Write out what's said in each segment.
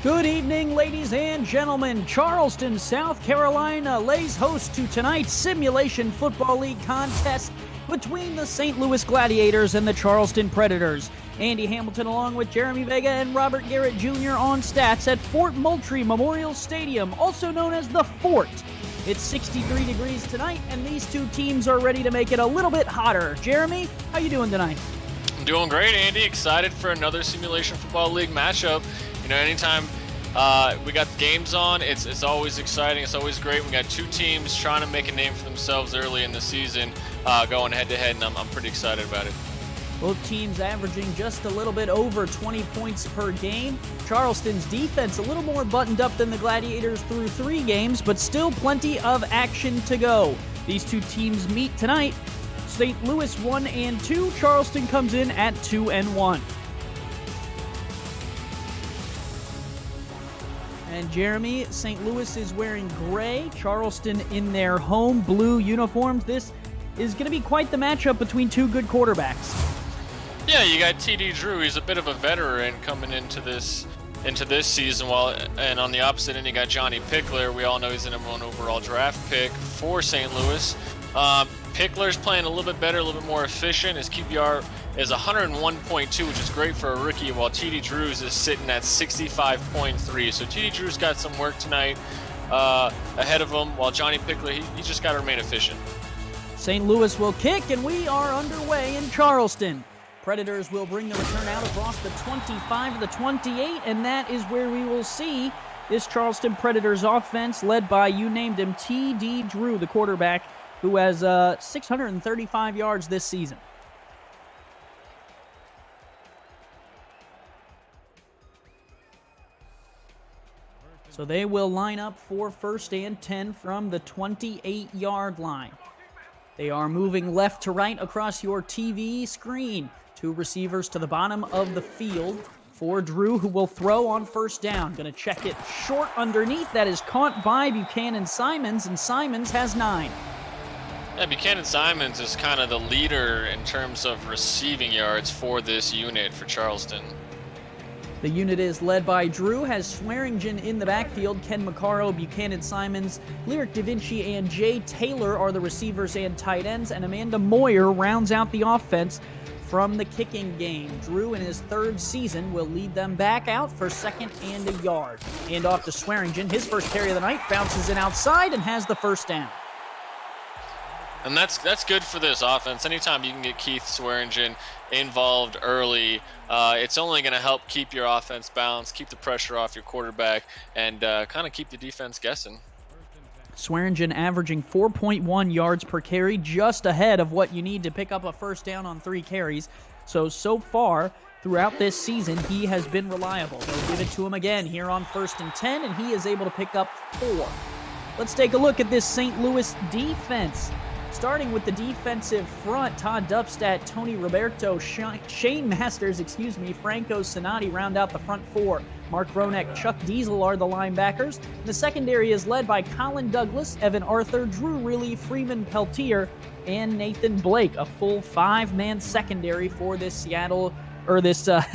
Good evening, ladies and gentlemen. Charleston, South Carolina lays host to tonight's Simulation Football League contest between the St. Louis Gladiators and the Charleston Predators. Andy Hamilton along with Jeremy Vega and Robert Garrett Jr. on stats at Fort Moultrie Memorial Stadium, also known as the Fort. It's 63 degrees tonight, and these two teams are ready to make it a little bit hotter. Jeremy, how you doing tonight? I'm doing great, Andy. Excited for another Simulation Football League matchup. You know, anytime we got games on, it's always exciting. It's always great. We got two teams trying to make a name for themselves early in the season, going head-to-head, and I'm pretty excited about it. Both teams averaging just a little bit over 20 points per game. Charleston's defense a little more buttoned up than the Gladiators through 3 games, but still plenty of action to go. These two teams meet tonight. St. Louis 1-2. Charleston comes in at 2-1. And Jeremy, St. Louis is wearing gray, Charleston in their home blue uniforms. This is going to be quite the matchup between two good quarterbacks. Yeah, you got T.D. Drew. He's a bit of a veteran coming into this season, and on the opposite end, you got Johnny Pickler. We all know he's the #1 overall draft pick for St. Louis. Pickler's playing a little bit better, a little bit more efficient. His QBR is 101.2, which is great for a rookie, while T.D. Drews is sitting at 65.3. So T.D. Drews got some work tonight ahead of him, while Johnny Pickler, he just got to remain efficient. St. Louis will kick, and we are underway in Charleston. Predators will bring the return out across the 25 to the 28, and that is where we will see this Charleston Predators offense led by, you named him, T.D. Drew, the quarterback, who has 635 yards this season. So they will line up for 1st and 10 from the 28-yard line. They are moving left to right across your TV screen. 2 receivers to the bottom of the field for Drew, who will throw on 1st down. Going to check it short underneath. That is caught by Buchanan Simons, and Simons has 9. Yeah, Buchanan Simons is kind of the leader in terms of receiving yards for this unit for Charleston. The unit is led by Drew, has Swearingen in the backfield. Ken McCarro, Buchanan Simons, Lyric Da Vinci, and Jay Taylor are the receivers and tight ends, and Amanda Moyer rounds out the offense from the kicking game. Drew, in his 3rd season, will lead them back out for 2nd and a yard. And off to Swearingen. His first carry of the night, bounces in outside and has the 1st down. And that's good for this offense. Anytime you can get Keith Swearingen involved early, it's only going to help keep your offense balanced, keep the pressure off your quarterback, and kind of keep the defense guessing. Swearingen averaging 4.1 yards per carry, just ahead of what you need to pick up a 1st down on 3 carries. So far, throughout this season, he has been reliable. They'll give it to him again here on 1st and 10, and he is able to pick up 4. Let's take a look at this St. Louis defense. Starting with the defensive front, Todd Dubstat, Tony Roberto, Shane Masters, Franco Sonati round out the front 4. Mark Ronek, Chuck Diesel are the linebackers. The secondary is led by Colin Douglas, Evan Arthur, Drew Riley, Freeman Peltier, and Nathan Blake. A full 5-man secondary for this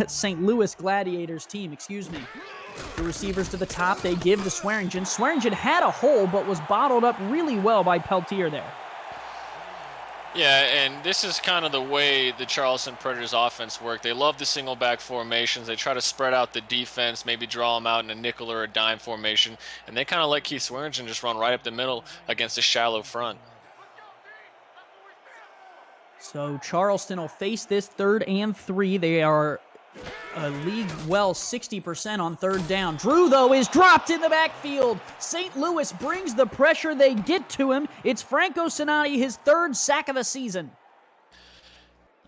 St. Louis Gladiators team, The receivers to the top, they give to Swearingen. Swearingen had a hole, but was bottled up really well by Peltier there. Yeah, and this is kind of the way the Charleston Predators offense work. They love the single back formations. They try to spread out the defense, maybe draw them out in a nickel or a dime formation, and they kind of let Keith Swearingen just run right up the middle against a shallow front. So Charleston will face this 3rd and 3. They are league well 60% on 3rd down. Drew, though, is dropped in the backfield. St. Louis brings the pressure. They get to him. It's Franco Sonati, his 3rd sack of the season.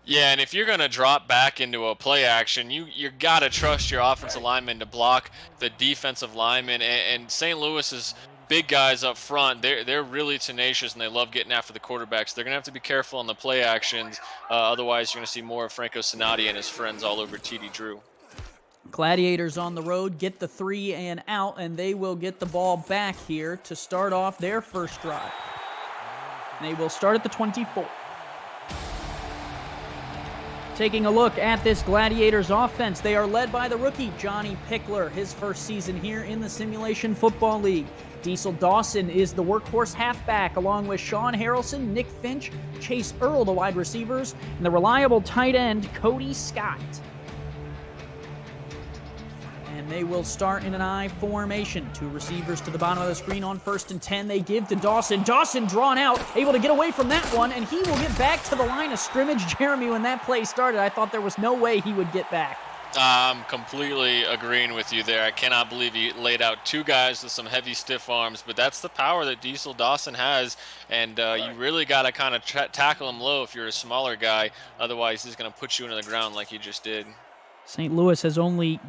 Yeah, and if you're going to drop back into a play action, you got to trust your offensive lineman to block the defensive lineman. And St. Louis's big guys up front, they're really tenacious, and they love getting after the quarterbacks. They're going to have to be careful on the play actions. Otherwise, you're going to see more of Franco Sonati and his friends all over T.D. Drew. Gladiators on the road get the 3 and out, and they will get the ball back here to start off their first drive. They will start at the 24. Taking a look at this Gladiators offense, they are led by the rookie, Johnny Pickler, his first season here in the Simulation Football League. Diesel Dawson is the workhorse halfback, along with Sean Harrelson, Nick Finch, Chase Earl, the wide receivers, and the reliable tight end, Cody Scott. And they will start in an I formation. Two receivers to the bottom of the screen on 1st and 10. They give to Dawson. Dawson drawn out, able to get away from that one, and he will get back to the line of scrimmage. Jeremy, when that play started, I thought there was no way he would get back. I'm completely agreeing with you there. I cannot believe he laid out two guys with some heavy, stiff arms, but that's the power that Diesel Dawson has, and you really got to kind of tackle him low if you're a smaller guy. Otherwise, he's going to put you into the ground like he just did. St. Louis has only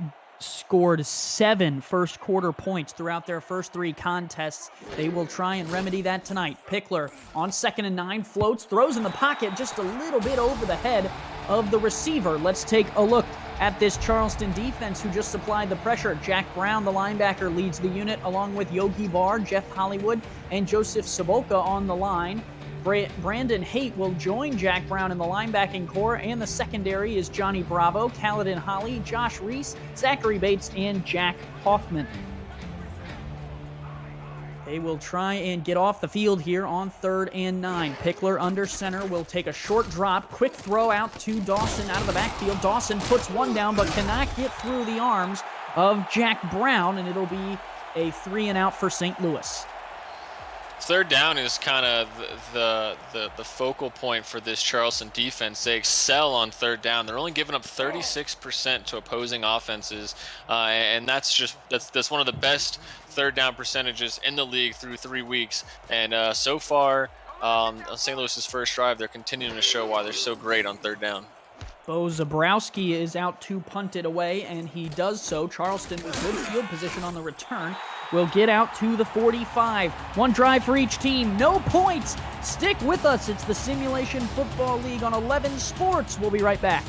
scored 7 first-quarter points throughout their first 3 contests. They will try and remedy that tonight. Pickler on 2nd and 9, floats, throws in the pocket just a little bit over the head of the receiver. Let's take a look at this Charleston defense who just supplied the pressure. Jack Brown, the linebacker, leads the unit along with Yogi Barr, Jeff Hollywood, and Joseph Sabolka on the line. Brandon Haight will join Jack Brown in the linebacking core, and the secondary is Johnny Bravo, Kaladin Holly, Josh Reese, Zachary Bates, and Jack Hoffman. They will try and get off the field here on 3rd and 9. Pickler under center will take a short drop, quick throw out to Dawson out of the backfield. Dawson puts one down but cannot get through the arms of Jack Brown, and it'll be a 3 and out for St. Louis. 3rd down is kind of the focal point for this Charleston defense. They excel on 3rd down. They're only giving up 36% to opposing offenses, and that's one of the best 3rd down percentages in the league through 3 weeks. And so far, on St. Louis's first drive, they're continuing to show why they're so great on 3rd down. Bo Zabrowski is out to punt it away, and he does so. Charleston with good field position on the return will get out to the 45. One drive for each team, no points. Stick with us. It's the Simulation Football League on 11 Sports. We'll be right back.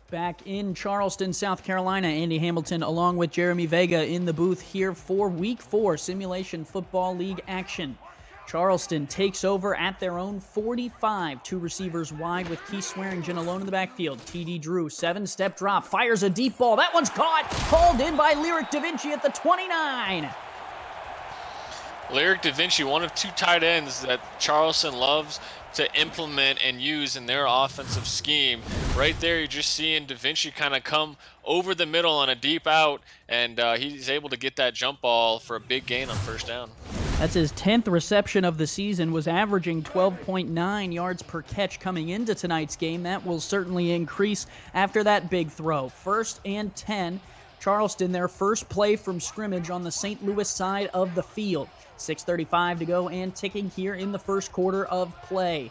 Back in Charleston, South Carolina, Andy Hamilton along with Jeremy Vega in the booth here for Week 4 Simulation Football League action. Charleston takes over at their own 45, 2 receivers wide with Keith Swearingen alone in the backfield. TD Drew, 7-step drop, fires a deep ball. That one's caught, hauled in by Lyric Da Vinci at the 29. Lyric Da Vinci, one of 2 tight ends that Charleston loves to implement and use in their offensive scheme. Right there, you're just seeing Da Vinci kind of come over the middle on a deep out, and he's able to get that jump ball for a big gain on 1st down. That's his 10th reception of the season, was averaging 12.9 yards per catch coming into tonight's game. That will certainly increase after that big throw. 1st and 10. Charleston, their first play from scrimmage on the St. Louis side of the field. 6:35 to go and ticking here in the first quarter of play.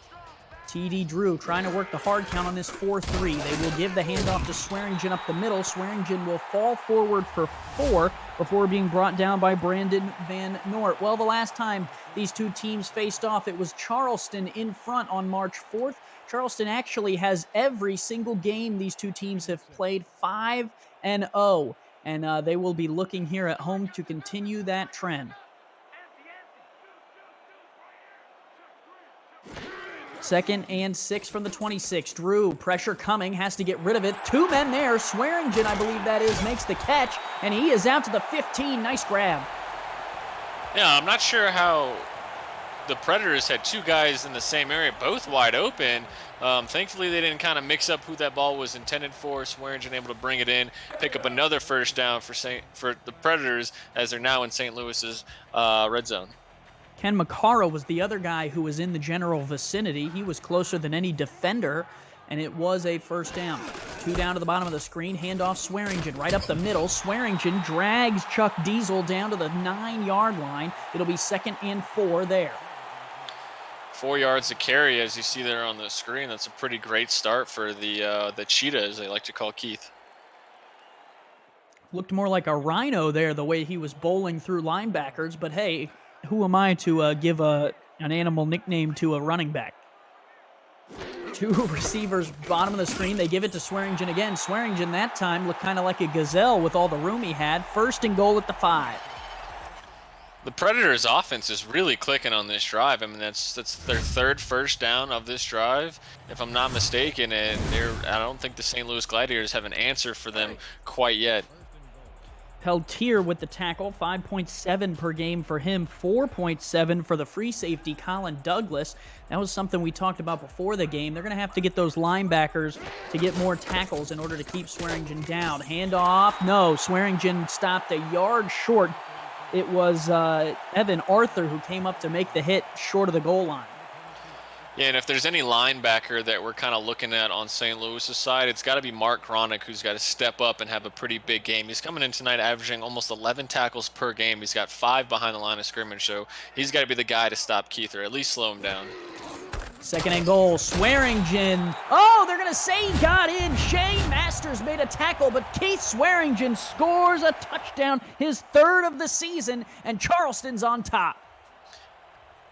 TD Drew trying to work the hard count on this 4-3. They will give the handoff to Swearingen up the middle. Swearingen will fall forward for 4 before being brought down by Brandon Van Noort. Well, the last time these two teams faced off, it was Charleston in front on March 4th. Charleston actually has every single game these two teams have played 5-0, and they will be looking here at home to continue that trend. 2nd and 6 from the 26. Drew, pressure coming, has to get rid of it. 2 men there. Swearingen, I believe that is, makes the catch, and he is out to the 15. Nice grab. Yeah, I'm not sure how the Predators had 2 guys in the same area, both wide open. Thankfully, they didn't kind of mix up who that ball was intended for. Swearingen able to bring it in, pick up another 1st down for the Predators as they're now in St. Louis's red zone. Ken Macara was the other guy who was in the general vicinity. He was closer than any defender, and it was a 1st down. 2 down to the bottom of the screen, handoff Swearingen right up the middle. Swearingen drags Chuck Diesel down to the 9-yard line. It'll be 2nd and 4 there. 4 yards a carry, as you see there on the screen. That's a pretty great start for the cheetah, as they like to call Keith. Looked more like a rhino there, the way he was bowling through linebackers. But hey, who am I to give an animal nickname to a running back? 2 receivers, bottom of the screen. They give it to Swearingen again. Swearingen that time looked kind of like a gazelle with all the room he had. 1st and goal at the 5. The Predators' offense is really clicking on this drive. I mean, that's their 3rd first down of this drive, if I'm not mistaken. And I don't think the St. Louis Gladiators have an answer for them quite yet. Peltier with the tackle, 5.7 per game for him, 4.7 for the free safety, Colin Douglas. That was something we talked about before the game. They're going to have to get those linebackers to get more tackles in order to keep Swearingen down. Handoff, no, Swearingen stopped a yard short. It was Evan Arthur who came up to make the hit short of the goal line. Yeah, and if there's any linebacker that we're kind of looking at on St. Louis's side, it's got to be Mark Gronick, who's got to step up and have a pretty big game. He's coming in tonight averaging almost 11 tackles per game. He's got 5 behind the line of scrimmage, so he's got to be the guy to stop Keith, or at least slow him down. 2nd and goal, Swearingen. Oh, they're going to say he got in. Shane Masters made a tackle, but Keith Swearingen scores a touchdown, his 3rd of the season, and Charleston's on top.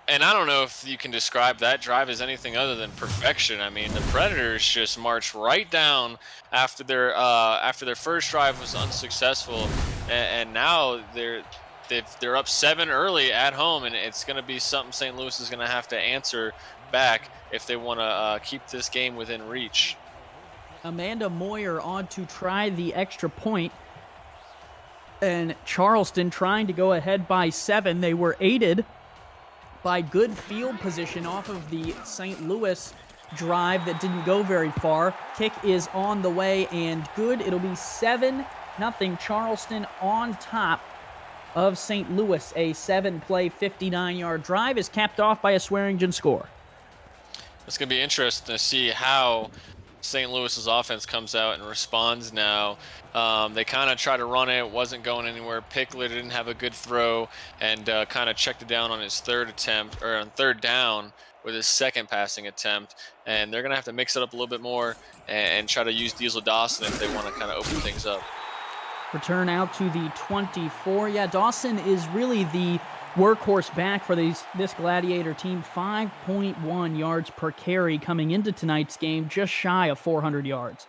And I don't know if you can describe that drive as anything other than perfection. I mean, the Predators just marched right down after their first drive was unsuccessful, and now they're up 7 early at home, and it's going to be something St. Louis is going to have to answer back if they want to keep this game within reach. Amanda Moyer on to try the extra point, and Charleston trying to go ahead by 7. They were aided by good field position off of the St. Louis drive that didn't go very far. Kick is on the way and good. It'll be 7-0 Charleston on top of St. Louis. A 7-play, 59-yard drive is capped off by a Swearingen score. It's going to be interesting to see how St. Louis's offense comes out and responds now. They kind of tried to run it, wasn't going anywhere. Pickler didn't have a good throw and kind of checked it down on his 3rd attempt, or on 3rd down with his 2nd passing attempt. And they're going to have to mix it up a little bit more and try to use Diesel Dawson if they want to kind of open things up. Return out to the 24. Yeah, Dawson is really the workhorse back for this Gladiator team. 5.1 yards per carry coming into tonight's game, just shy of 400 yards.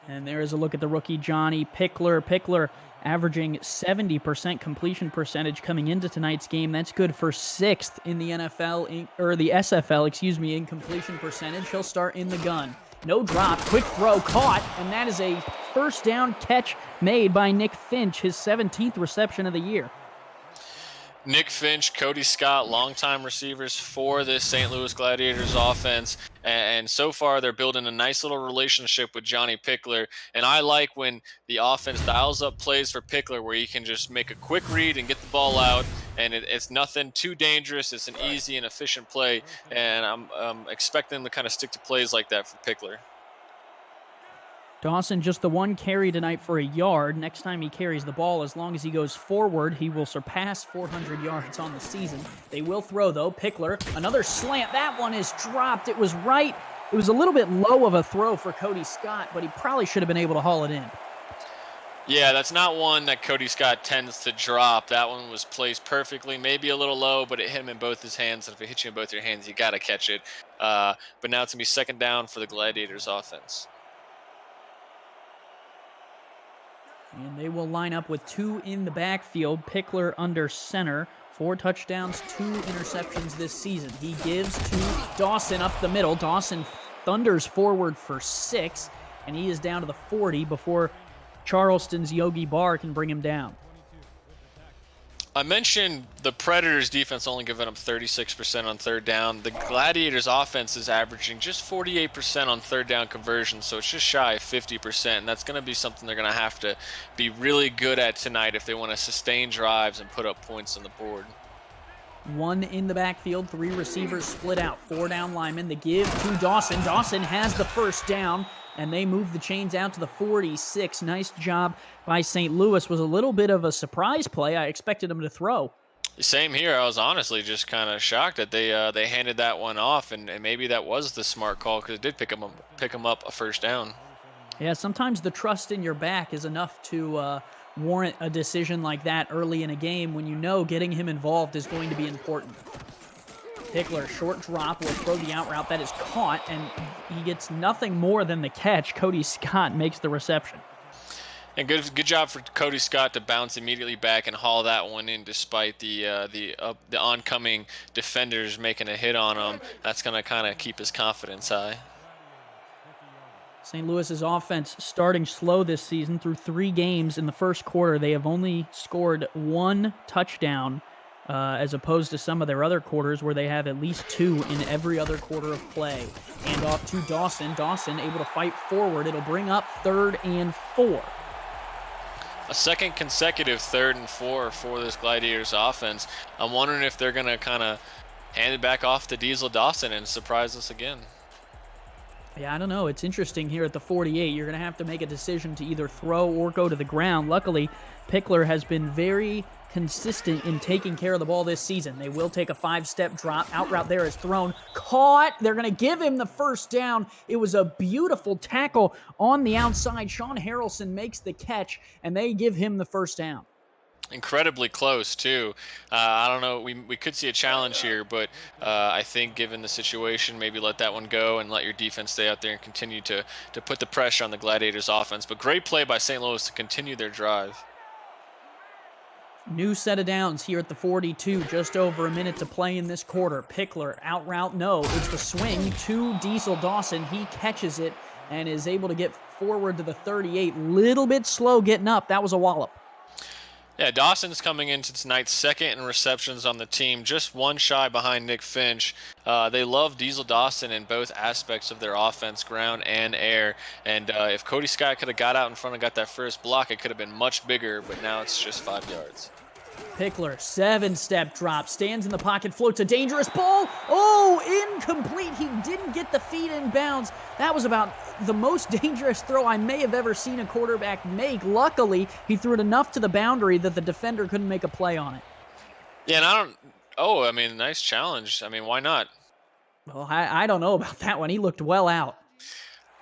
And there is a look at the rookie Johnny Pickler. Pickler averaging 70% completion percentage coming into tonight's game. That's good for 6th in the NFL, or the SFL, in completion percentage. He'll start in the gun. No drop, quick throw, caught, and that is a 1st down catch made by Nick Finch, his 17th reception of the year. Nick Finch, Cody Scott, longtime receivers for this St. Louis Gladiators offense. And so far, they're building a nice little relationship with Johnny Pickler. And I like when the offense dials up plays for Pickler where he can just make a quick read and get the ball out. And it's nothing too dangerous. It's an easy and efficient play. And I'm expecting to kind of stick to plays like that for Pickler. Dawson just the 1 carry tonight for a yard. Next time he carries the ball, as long as he goes forward, he will surpass 400 yards on the season. They will throw, though. Pickler, another slant. That one is dropped. It was right. It was a little bit low of a throw for Cody Scott, but he probably should have been able to haul it in. Yeah, that's not one that Cody Scott tends to drop. That one was placed perfectly, maybe a little low, but it hit him in both his hands. And if it hits you in both your hands, you got to catch it. But now it's going to be 2nd down for the Gladiators offense. And they will line up with 2 in the backfield. Pickler under center. 4 touchdowns, 2 interceptions this season. He gives to Dawson up the middle. Dawson thunders forward for 6, and he is down to the 40 before Charleston's Yogi Barr can bring him down. I mentioned the Predators' defense only giving up 36% on 3rd down. The Gladiators' offense is averaging just 48% on 3rd down conversion, so it's just shy of 50%, and that's going to be something they're going to have to be really good at tonight if they want to sustain drives and put up points on the board. 1 in the backfield, 3 receivers split out, 4 down linemen. The give to Dawson. Dawson has the 1st down, and they move the chains out to the 46. Nice job by St. Louis. Was a little bit of a surprise play. I expected them to throw. Same here. I was honestly just kind of shocked that they handed that one off, and maybe that was the smart call because it did pick them up a first down. Yeah, sometimes the trust in your back is enough to warrant a decision like that early in a game when you know getting him involved is going to be important. Pickler, short drop, will throw the out route. That is caught, and he gets nothing more than the catch. Cody Scott makes the reception. And good job for Cody Scott to bounce immediately back and haul that one in despite the oncoming defenders making a hit on him. That's going to kind of keep his confidence high. St. Louis's offense starting slow this season. Through 3 games in the first quarter, they have only scored 1 touchdown, as opposed to some of their other quarters where they have at least 2 in every other quarter of play. And off to Dawson. Dawson able to fight forward. It'll bring up 3rd and 4. A second consecutive 3rd and 4 for this Gladiators offense. I'm wondering if they're going to kind of hand it back off to Diesel Dawson and surprise us again. Yeah, I don't know. It's interesting here at the 48. You're going to have to make a decision to either throw or go to the ground. Luckily, Pickler has been very consistent in taking care of the ball this season. They will take a 5-step drop. Out route there is thrown. Caught. They're going to give him the first down. It was a beautiful tackle on the outside. Sean Harrelson makes the catch, and they give him the first down. Incredibly close too. I don't know. We could see a challenge here, but I think given the situation, maybe let that one go and let your defense stay out there and continue to put the pressure on the Gladiators offense. But great play by St. Louis to continue their drive. New set of downs here at the 42. Just over a minute to play in this quarter. Pickler out route. No, it's the swing to Diesel Dawson. He catches it and is able to get forward to the 38. Little bit slow getting up. That was a wallop. Yeah, Dawson's coming into tonight's 2nd in receptions on the team, just 1 shy behind Nick Finch. They love Diesel Dawson in both aspects of their offense, ground and air. And if Cody Scott could have got out in front and got that first block, it could have been much bigger, but now it's just 5 yards. Pickler, 7-step drop, stands in the pocket, floats a dangerous ball. Oh, incomplete. He didn't get the feet in bounds. That was about the most dangerous throw I may have ever seen a quarterback make. Luckily, he threw it enough to the boundary that the defender couldn't make a play on it. Yeah, and nice challenge. I mean, why not? Well, I don't know about that one. He looked well out.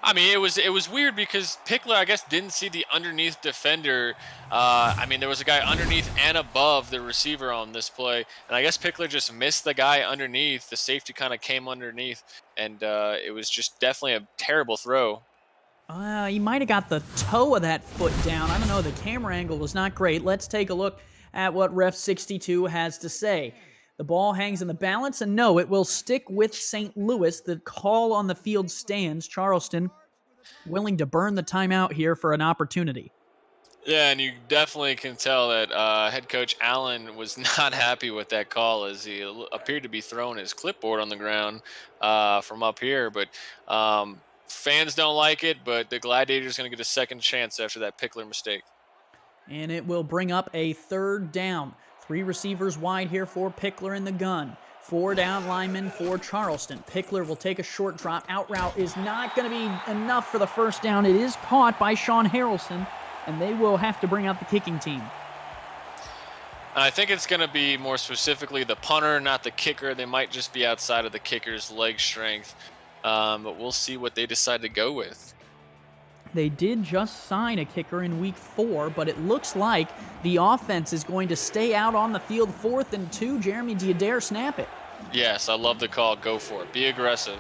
I mean, it was weird because Pickler, I guess, didn't see the underneath defender. There was a guy underneath and above the receiver on this play, and I guess Pickler just missed the guy underneath. The safety kind of came underneath, and it was just definitely a terrible throw. He might have got the toe of that foot down. I don't know. The camera angle was not great. Let's take a look at what Ref 62 has to say. The ball hangs in the balance, and no, it will stick with St. Louis. The call on the field stands. Charleston willing to burn the timeout here for an opportunity. Yeah, and you definitely can tell that head coach Allen was not happy with that call as he appeared to be throwing his clipboard on the ground from up here. But fans don't like it, but the Gladiators going to get a second chance after that Pickler mistake. And it will bring up a 3rd down. 3 receivers wide here for Pickler in the gun. 4 down linemen for Charleston. Pickler will take a short drop. Out route is not going to be enough for the first down. It is caught by Sean Harrelson, and they will have to bring out the kicking team. I think it's going to be more specifically the punter, not the kicker. They might just be outside of the kicker's leg strength, but we'll see what they decide to go with. They did just sign a kicker in week 4, but it looks like the offense is going to stay out on the field. 4th and 2. Jeremy, do you dare snap it? Yes, I love the call. Go for it. Be aggressive.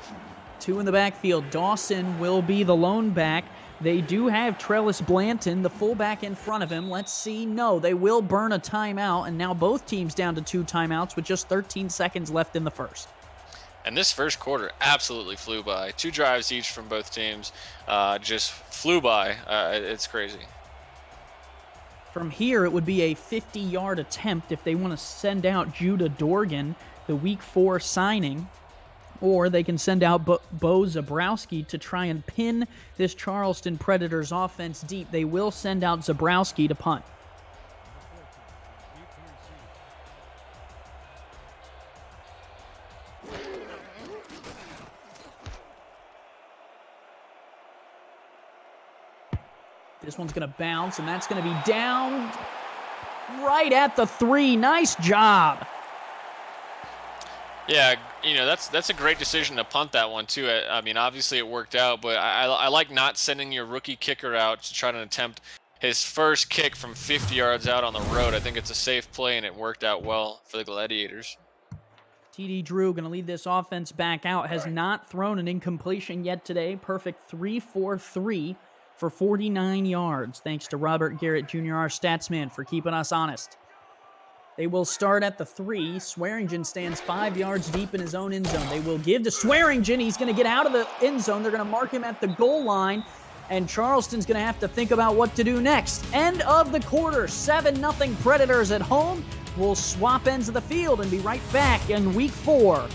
2 in the backfield. Dawson will be the lone back. They do have Trellis Blanton, the fullback, in front of him. Let's see. No, they will burn a timeout, and now both teams down to 2 timeouts with just 13 seconds left in the first. And this first quarter absolutely flew by. 2 drives each from both teams. Just flew by. It's crazy. From here, it would be a 50-yard attempt if they want to send out Judah Dorgan, the week 4 signing. Or they can send out Bo Zabrowski to try and pin this Charleston Predators offense deep. They will send out Zabrowski to punt. This one's going to bounce, and that's going to be down right at the 3. Nice job. Yeah, you know, that's a great decision to punt that one too. I mean, obviously it worked out, but I like not sending your rookie kicker out to try to attempt his first kick from 50 yards out on the road. I think it's a safe play, and it worked out well for the Gladiators. TD Drew going to lead this offense back out. Has not thrown an incompletion yet today. Perfect 3-for-3 for 49 yards. Thanks to Robert Garrett Jr., our statsman, for keeping us honest. They will start at the 3. Swearingen stands 5 yards deep in his own end zone. They will give to Swearingen. He's going to get out of the end zone. They're going to mark him at the goal line, and Charleston's going to have to think about what to do next. End of the quarter, 7-0 Predators at home. We'll swap ends of the field and be right back in Week 4.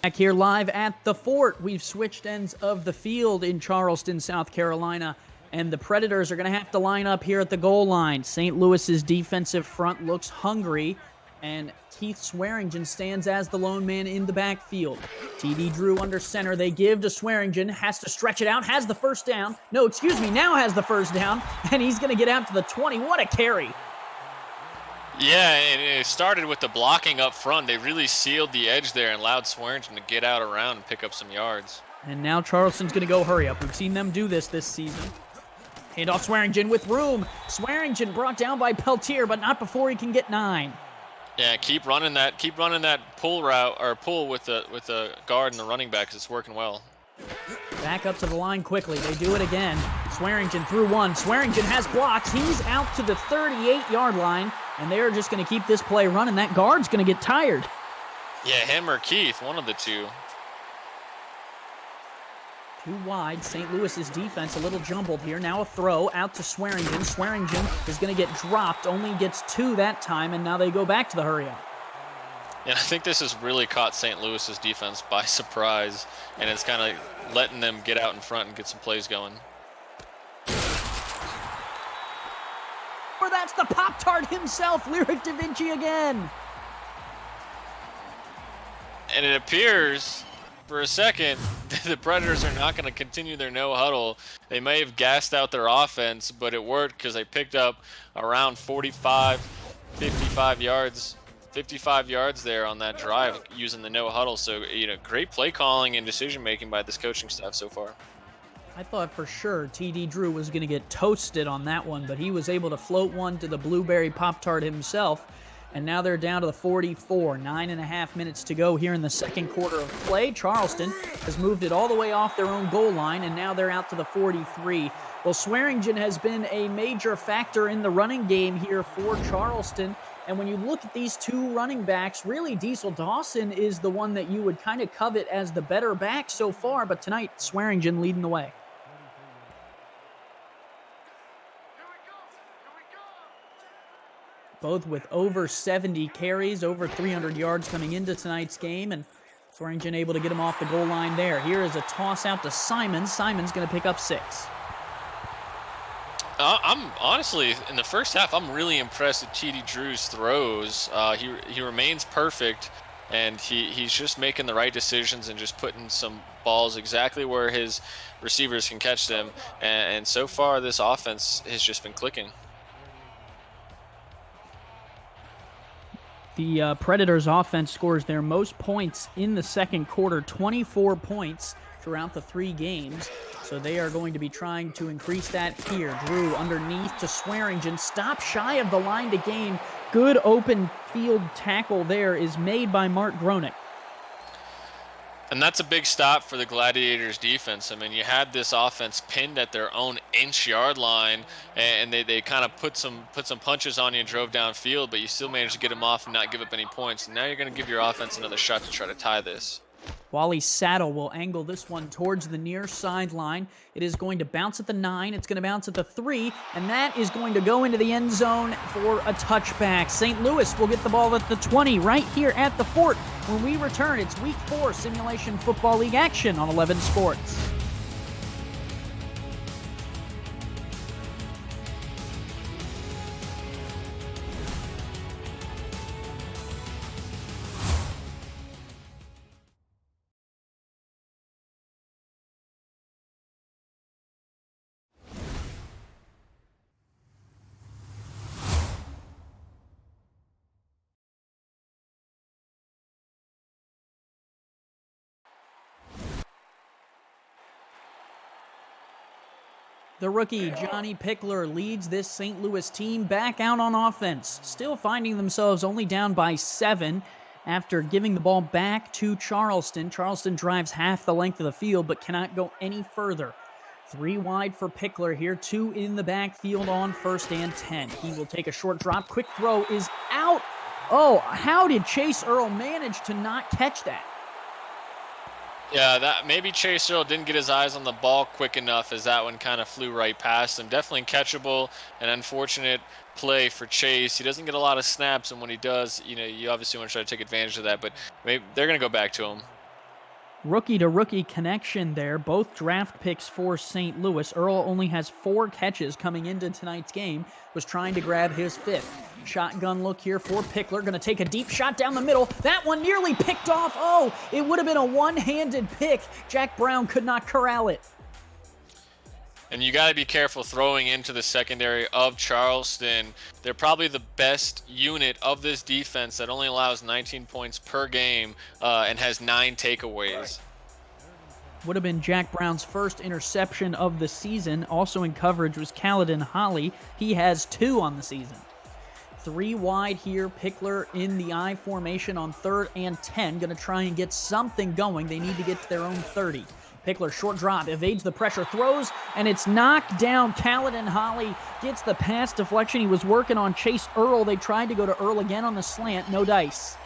Back here live at the fort. We've switched ends of the field in Charleston, South Carolina, and the Predators are going to have to line up here at the goal line. St. Louis's defensive front looks hungry, and Keith Swearingen stands as the lone man in the backfield. TD Drew under center. They give to Swearingen, has to stretch it out, has the first down. No, excuse me, now has the first down, and he's going to get out to the 20. What a carry. Yeah, and it started with the blocking up front. They really sealed the edge there and allowed Swearingen to get out around and pick up some yards. And now Charleston's going to go hurry up. We've seen them do this season. Handoff Swearingen with room. Swearingen brought down by Peltier, but not before he can get 9. Yeah, keep running that pull route or pull with the guard and the running back, 'cause it's working well. Back up to the line quickly. They do it again. Swearingen through one. Swearingen has blocks. He's out to the 38-yard line, and they're just going to keep this play running. That guard's going to get tired. Yeah, him or Keith, one of the two. Too wide. St. Louis's defense a little jumbled here. Now a throw out to Swearingen. Swearingen is going to get dropped. Only gets 2 that time, and now they go back to the hurry up. And I think this has really caught St. Louis's defense by surprise, and it's kind of letting them get out in front and get some plays going. Or that's the Pop-Tart himself, Lyric Da Vinci again. And it appears, for a second, the Predators are not going to continue their no huddle. They may have gassed out their offense, but it worked because they picked up around 55 yards there on that drive using the no huddle. So, you know, great play calling and decision making by this coaching staff so far. I thought for sure TD Drew was going to get toasted on that one, but he was able to float one to the Blueberry Pop-Tart himself. And now they're down to the 44. 9.5 minutes to go here in the second quarter of play. Charleston has moved it all the way off their own goal line, and now they're out to the 43. Well, Swearingen has been a major factor in the running game here for Charleston. And when you look at these two running backs, really Diesel Dawson is the one that you would kind of covet as the better back so far. But tonight, Swearingen leading the way. Both with over 70 carries, over 300 yards coming into tonight's game, and Swearingen able to get him off the goal line there. Here is a toss out to Simons. Simons going to pick up 6. I'm honestly, in the first half, I'm really impressed with TD Drew's throws. He remains perfect, and he's just making the right decisions and just putting some balls exactly where his receivers can catch them. And so far, this offense has just been clicking. The Predators offense scores their most points in the second quarter, 24 points throughout the 3 games. So they are going to be trying to increase that here. Drew underneath to Swearingen. Stop shy of the line to gain. Good open field tackle there is made by Mark Gronick. And that's a big stop for the Gladiators defense. I mean, you had this offense pinned at their own inch-yard line, and they kind of put some punches on you and drove downfield, but you still managed to get them off and not give up any points. And now you're going to give your offense another shot to try to tie this. Wally Saddle will angle this one towards the near sideline. It is going to bounce at the 9. It's going to bounce at the 3, and that is going to go into the end zone for a touchback. St. Louis will get the ball at the 20 right here at the Fort. When we return, it's Week 4 Simulation Football League action on 11 Sports. The rookie, Johnny Pickler, leads this St. Louis team back out on offense, still finding themselves only down by 7 after giving the ball back to Charleston. Charleston drives half the length of the field but cannot go any further. 3 wide for Pickler here, 2 in the backfield on 1st and 10. He will take a short drop. Quick throw is out. Oh, how did Chase Earl manage to not catch that? Yeah, that maybe Chase Earl didn't get his eyes on the ball quick enough as that one kind of flew right past him. Definitely catchable. An unfortunate play for Chase. He doesn't get a lot of snaps, and when he does, you obviously want to try to take advantage of that, but maybe they're going to go back to him. Rookie-to-rookie connection there. Both draft picks for St. Louis. Earl only has 4 catches coming into tonight's game. Was trying to grab his 5th. Shotgun look here for Pickler. Going to take a deep shot down the middle. That one nearly picked off. Oh, it would have been a one-handed pick. Jack Brown could not corral it. And you got to be careful throwing into the secondary of Charleston. They're probably the best unit of this defense that only allows 19 points per game and has 9 takeaways. Would have been Jack Brown's first interception of the season. Also in coverage was Caledon Holly. He has 2 on the season. 3 wide here. Pickler in the I formation on 3rd and 10. Going to try and get something going. They need to get to their own 30. Pickler, short drop, evades the pressure, throws, and it's knocked down. Caledon Holly gets the pass deflection. He was working on Chase Earl. They tried to go to Earl again on the slant. No dice.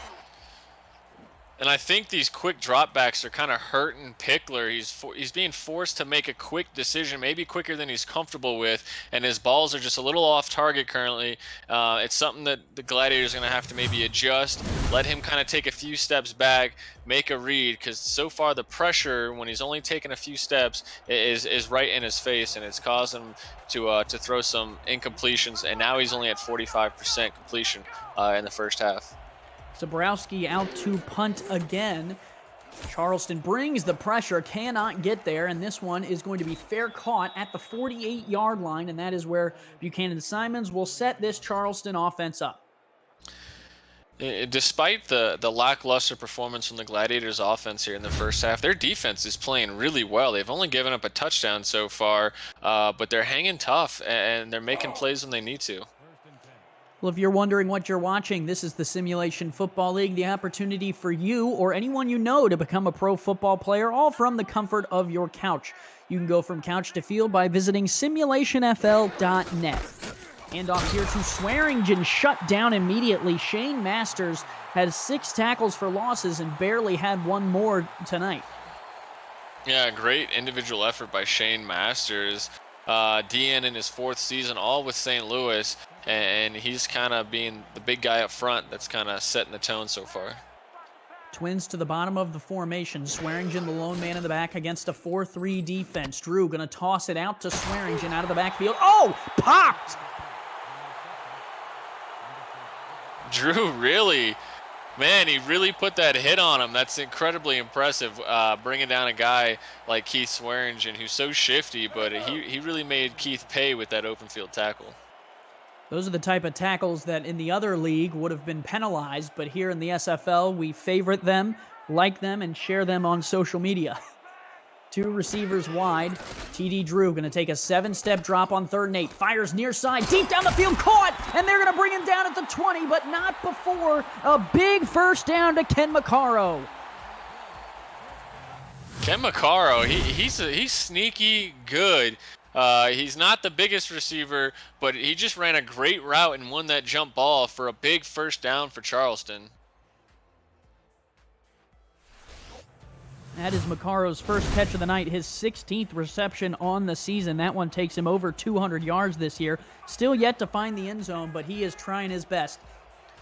And I think these quick dropbacks are kind of hurting Pickler. He's being forced to make a quick decision, maybe quicker than he's comfortable with, and his balls are just a little off target currently. It's something that the Gladiators are going to have to maybe adjust, let him kind of take a few steps back, make a read, because so far the pressure, when he's only taken a few steps, is right in his face, and it's caused him to throw some incompletions, and now he's only at 45% completion in the first half. Zabrowski out to punt again. Charleston brings the pressure, cannot get there, and this one is going to be fair caught at the 48-yard line, and that is where Buchanan Simons will set this Charleston offense up. Despite the lackluster performance from the Gladiators offense here in the first half, their defense is playing really well. They've only given up a touchdown so far, but they're hanging tough and they're making plays when they need to. Well, if you're wondering what you're watching, this is the Simulation Football League, the opportunity for you or anyone you know to become a pro football player, all from the comfort of your couch. You can go from couch to field by visiting simulationfl.net. And off here to Swearingen, shut down immediately. Shane Masters had 6 tackles for losses and barely had one more tonight. Yeah, great individual effort by Shane Masters. DN in his 4th season, all with St. Louis, and he's kind of being the big guy up front that's kind of setting the tone so far. Twins to the bottom of the formation. Swearingen, the lone man in the back against a 4-3 defense. Drew going to toss it out to Swearingen out of the backfield. Oh, popped! Drew really, man, he really put that hit on him. That's incredibly impressive, bringing down a guy like Keith Swearingen, who's so shifty, but he really made Keith pay with that open field tackle. Those are the type of tackles that in the other league would have been penalized, but here in the SFL, we favorite them, like them, and share them on social media. 2 receivers wide. TD Drew going to take a 7-step drop on 3rd and 8. Fires near side, deep down the field, caught, and they're going to bring him down at the 20, but not before a big first down to Ken McCarro. Ken McCarro, he's sneaky good. He's not the biggest receiver, but he just ran a great route and won that jump ball for a big first down for Charleston. That is McCarro's first catch of the night, his 16th reception on the season. That one takes him over 200 yards this year. Still yet to find the end zone, but he is trying his best.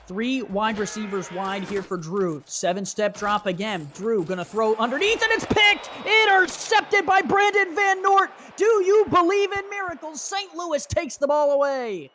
3 wide receivers wide here for Drew. 7-step drop again. Drew gonna throw underneath, and it's picked! Intercepted by Brandon Van Noort. Do you believe in miracles? St. Louis takes the ball away.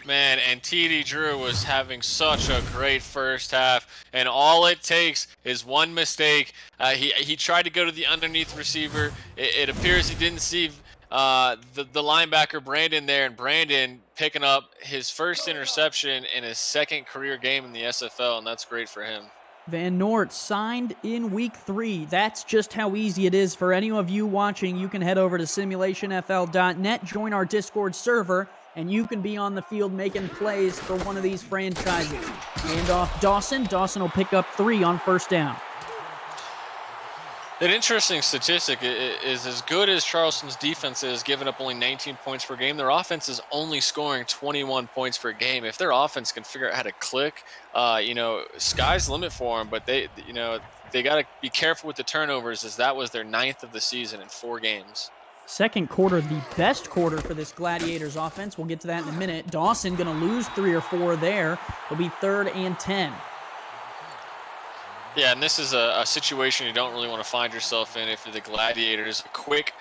Man, and TD Drew was having such a great first half, and all it takes is one mistake. He tried to go to the underneath receiver. It appears he didn't see the linebacker Brandon there, and Brandon picking up his first interception in his 2nd career game in the SFL, and that's great for him. Van Noort signed in week 3. That's just how easy it is for any of you watching. You can head over to simulationfl.net, join our Discord server, and you can be on the field making plays for one of these franchises. Hand off Dawson. Dawson will pick up 3 on first down. An interesting statistic is as good as Charleston's defense is, giving up only 19 points per game, their offense is only scoring 21 points per game. If their offense can figure out how to click, sky's the limit for them, but they got to be careful with the turnovers, as that was their 9th of the season in 4 games. Second quarter, the best quarter for this Gladiators offense. We'll get to that in a minute. Dawson going to lose 3 or 4 there. It'll be 3rd and 10. Yeah, and this is a situation you don't really want to find yourself in if you're the Gladiators. A quick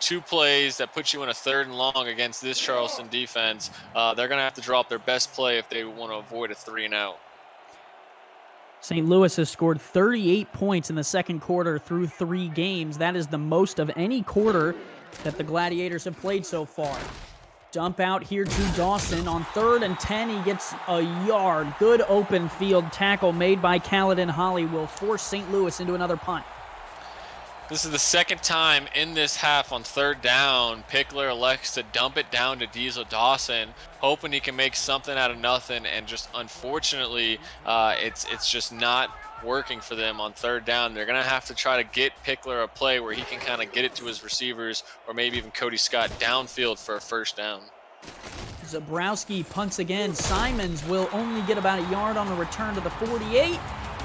2 plays that put you in a 3rd and long against this Charleston defense. They're going to have to drop their best play if they want to avoid a 3 and out. St. Louis has scored 38 points in the second quarter through 3 games. That is the most of any quarter that the Gladiators have played so far. Dump out here to Dawson on 3rd and 10. He gets a yard. Good open field tackle made by Caledon Holly will force St. Louis into another punt. This is the 2nd time in this half on 3rd down. Pickler elects to dump it down to Diesel Dawson, hoping he can make something out of nothing, and just unfortunately, it's just not working for them on 3rd down. They're going to have to try to get Pickler a play where he can kind of get it to his receivers, or maybe even Cody Scott downfield for a first down. Zabrowski punts again. Simons will only get about a yard on the return to the 48,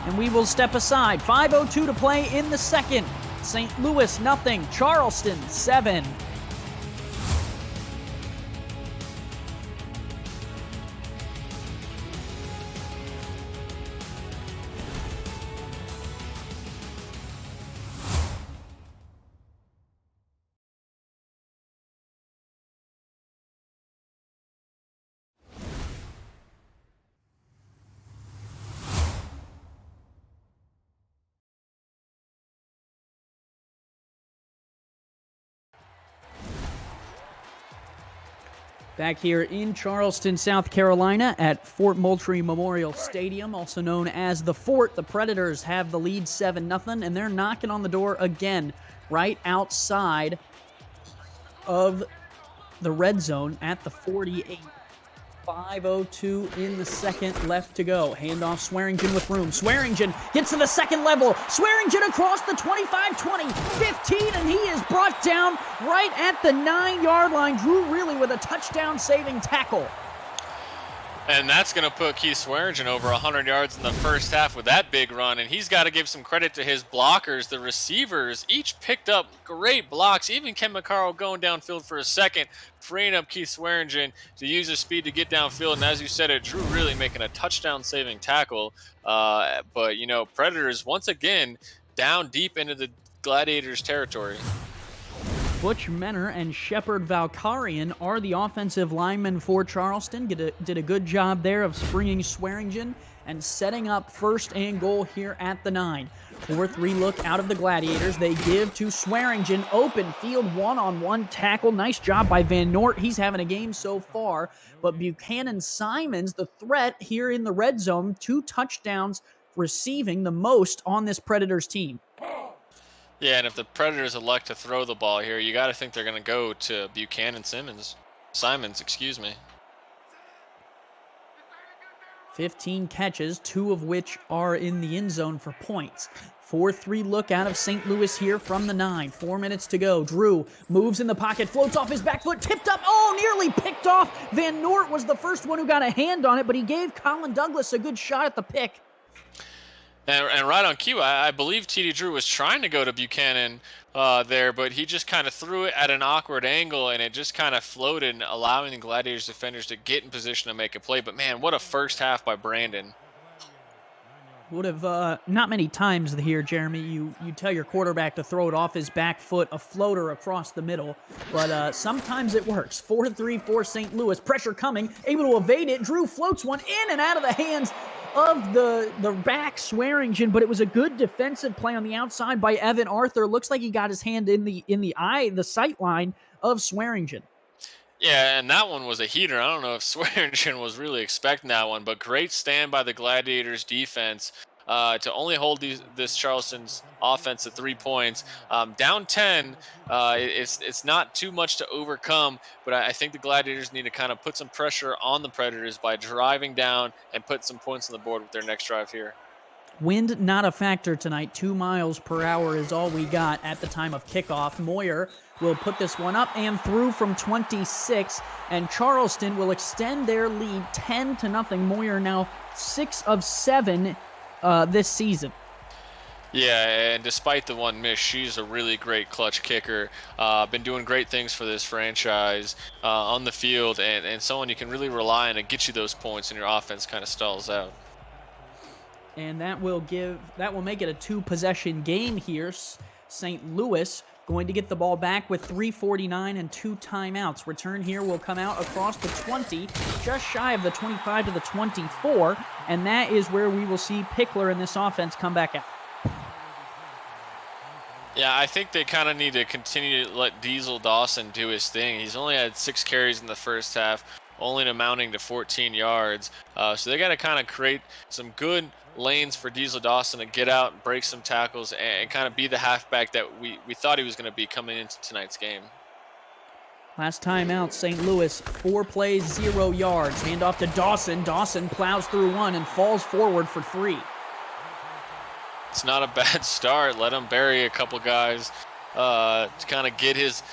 and we will step aside. 5:02 to play in the second. St. Louis, nothing. Charleston, 7. Back here in Charleston, South Carolina at Fort Moultrie Memorial Stadium, also known as the Fort, the Predators have the lead 7-0, and they're knocking on the door again right outside of the red zone at the 48. 5:02 in the second left to go. Handoff Swearingen with room. Swearingen gets to the second level. Swearingen across the 25, 20, 15, and he is brought down right at the 9-yard line. Drew Really with a touchdown-saving tackle. And that's going to put Keith Swearingen over 100 yards in the first half with that big run. And he's got to give some credit to his blockers. The receivers each picked up great blocks. Even Ken McCarroll going downfield for a second, freeing up Keith Swearingen to use his speed to get downfield. And as you said, it Drew Really making a touchdown-saving tackle. But, you know, Predators, once again, down deep into the Gladiators' territory. Butch Menner and Shepard Valkarian are the offensive linemen for Charleston. Did a good job there of springing Swearingen and setting up first and goal here at the 9. 4-3 look out of the Gladiators. They give to Swearingen. Open field, one-on-one tackle. Nice job by Van Noort. He's having a game so far. But Buchanan Simons, the threat here in the red zone, 2 touchdowns receiving, the most on this Predators team. Yeah, and if the Predators elect to throw the ball here, you got to think they're going to go to Buchanan Simons, excuse me. 15 catches, 2 of which are in the end zone for points. 4-3 look out of St. Louis here from the 9. 4 minutes to go. Drew moves in the pocket, floats off his back foot, tipped up, nearly picked off. Van Noort was the first one who got a hand on it, but he gave Colin Douglas a good shot at the pick. And right on cue, I believe TD Drew was trying to go to Buchanan there, but he just kind of threw it at an awkward angle, and it just kind of floated, allowing the Gladiators defenders to get in position to make a play. But, man, what a first half by Brandon. Would have, not many times here, Jeremy, you tell your quarterback to throw it off his back foot, a floater across the middle, but sometimes it works. 4-3 for St. Louis. Pressure coming, able to evade it. Drew floats one in and out of the hands of the back Swearingen, but it was a good defensive play on the outside by Evan Arthur. Looks like he got his hand in the sight line of Swearingen. Yeah, and that one was a heater. I don't know if Swearingen was really expecting that one, but great stand by the Gladiators defense to only hold this Charleston's offense to 3 points. Down 10, it's not too much to overcome, but I think the Gladiators need to kind of put some pressure on the Predators by driving down and put some points on the board with their next drive here. Wind not a factor tonight. 2 miles per hour is all we got at the time of kickoff. Moyer will put this one up and through from 26, and Charleston will extend their lead 10-0. Moyer now 6 of 7 this season. Yeah, and despite the one miss, she's a really great clutch kicker. Been doing great things for this franchise on the field, and someone you can really rely on to get you those points, and your offense kind of stalls out. And that will make it a 2-possession game here. St. Louis going to get the ball back with 3:49 and 2 timeouts. Return here will come out across the 20, just shy of the 25 to the 24, and that is where we will see Pickler in this offense come back out. Yeah, I think they kind of need to continue to let Diesel Dawson do his thing. He's only had 6 carries in the first half, only amounting to 14 yards. So they got to kind of create some good lanes for Diesel Dawson to get out and break some tackles and kind of be the halfback that we thought he was going to be coming into tonight's game. Last time out, St. Louis, 4 plays, 0 yards. Hand off to Dawson. Dawson plows through 1 and falls forward for 3. It's not a bad start. Let him bury a couple guys to kind of get his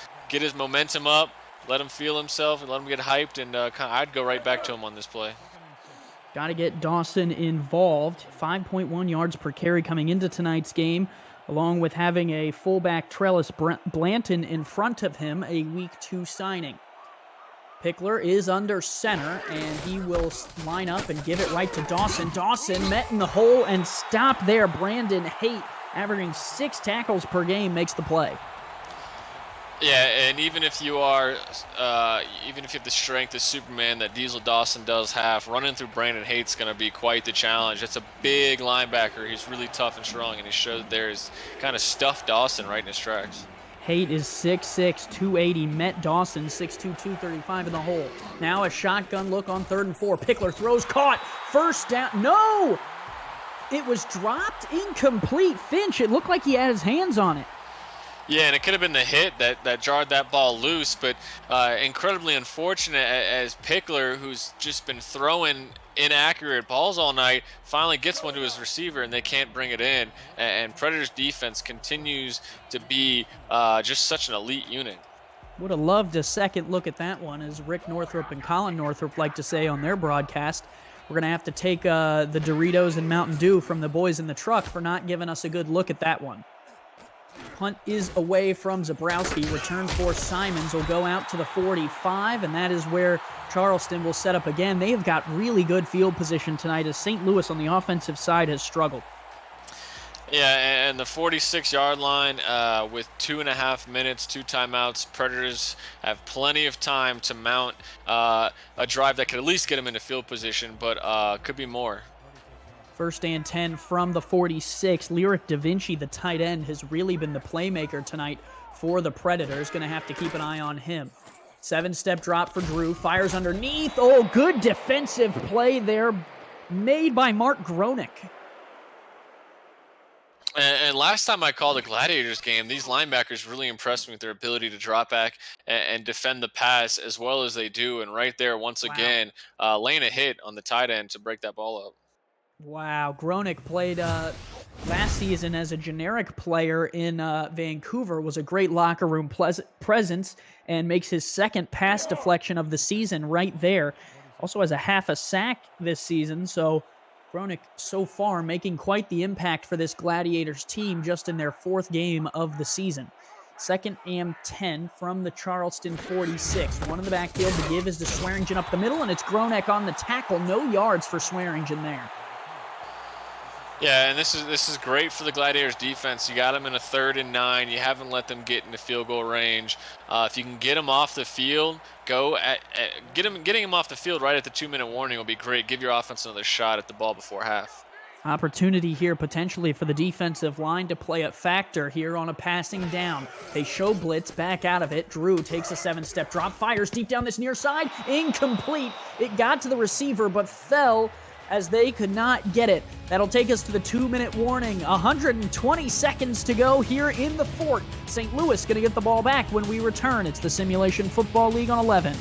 momentum up, let him feel himself, and let him get hyped, and I'd go right back to him on this play. Got to get Dawson involved. 5.1 yards per carry coming into tonight's game, along with having a fullback Trellis Blanton in front of him, a Week 2 signing. Pickler is under center, and he will line up and give it right to Dawson. Dawson met in the hole and stopped there. Brandon Haight, averaging 6 tackles per game, makes the play. Yeah, and even if you have the strength of Superman that Diesel Dawson does have, running through Brandon Haight's going to be quite the challenge. It's a big linebacker. He's really tough and strong, and he showed there he's kind of stuffed Dawson right in his tracks. Haight is 6'6", 280. Met Dawson, 6'2", 235 in the hole. Now a shotgun look on 3rd and 4. Pickler throws, caught. First down. No! It was dropped, incomplete. Finch, it looked like he had his hands on it. Yeah, and it could have been the hit that jarred that ball loose, but incredibly unfortunate as Pickler, who's just been throwing inaccurate balls all night, finally gets one to his receiver and they can't bring it in. And Predators defense continues to be just such an elite unit. Would have loved a second look at that one, as Rick Northrup and Colin Northrup like to say on their broadcast. We're going to have to take the Doritos and Mountain Dew from the boys in the truck for not giving us a good look at that one. Punt is away from Zabrowski. Return for Simons will go out to the 45, and that is where Charleston will set up again. They have got really good field position tonight, as St. Louis on the offensive side has struggled. Yeah, and the 46-yard line with 2.5 minutes, 2 timeouts. Predators have plenty of time to mount a drive that could at least get them into field position, but could be more. 1st and 10 from the 46. Lyric Da Vinci, the tight end, has really been the playmaker tonight for the Predators. Going to have to keep an eye on him. 7-step drop for Drew. Fires underneath. Oh, good defensive play there made by Mark Gronick. And last time I called a Gladiators game, these linebackers really impressed me with their ability to drop back and defend the pass as well as they do. And right there, once again, laying a hit on the tight end to break that ball up. Wow, Gronick played last season as a generic player in Vancouver, was a great locker room presence, and makes his 2nd pass deflection of the season right there. Also has a half a sack this season, so Gronick so far making quite the impact for this Gladiators team just in their 4th game of the season. 2nd and 10 from the Charleston 46. One in the backfield to give is to Swearingen up the middle, and it's Gronick on the tackle. No yards for Swearingen there. Yeah, and this is great for the Gladiators defense. You got them in a 3rd and 9. You haven't let them get into field goal range. If you can get them off the field, getting them off the field right at the 2-minute warning will be great. Give your offense another shot at the ball before half. Opportunity here potentially for the defensive line to play a factor here on a passing down. They show blitz, back out of it. Drew takes a 7-step drop, fires deep down this near side. Incomplete. It got to the receiver but fell as they could not get it. That'll take us to the 2-minute warning. 120 seconds to go here in the fort. St. Louis going to get the ball back when we return. It's the Simulation Football League on 11.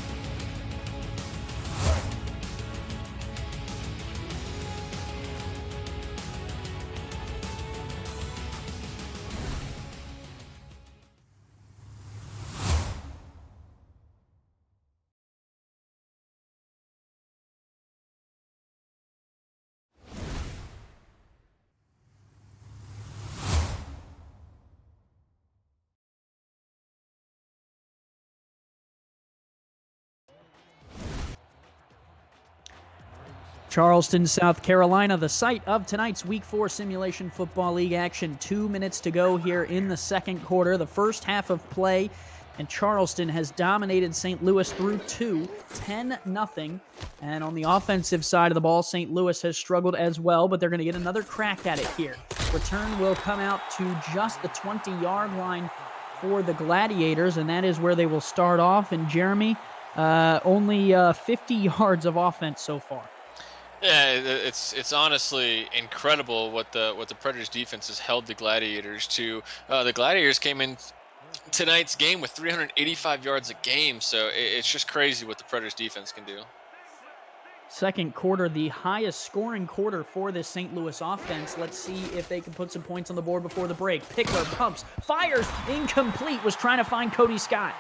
Charleston, South Carolina, the site of tonight's Week 4 Simulation Football League action. 2 minutes to go here in the 2nd quarter, the first half of play, and Charleston has dominated St. Louis through 2, 10-0. And on the offensive side of the ball, St. Louis has struggled as well, but they're going to get another crack at it here. Return will come out to just the 20-yard line for the Gladiators, and that is where they will start off. And Jeremy, only 50 yards of offense so far. Yeah, it's honestly incredible what the Predators defense has held the Gladiators to. The Gladiators came in tonight's game with 385 yards a game, so it's just crazy what the Predators defense can do. 2nd quarter, the highest scoring quarter for this St. Louis offense. Let's see if they can put some points on the board before the break. Pickler pumps, fires, incomplete, was trying to find Cody Scott.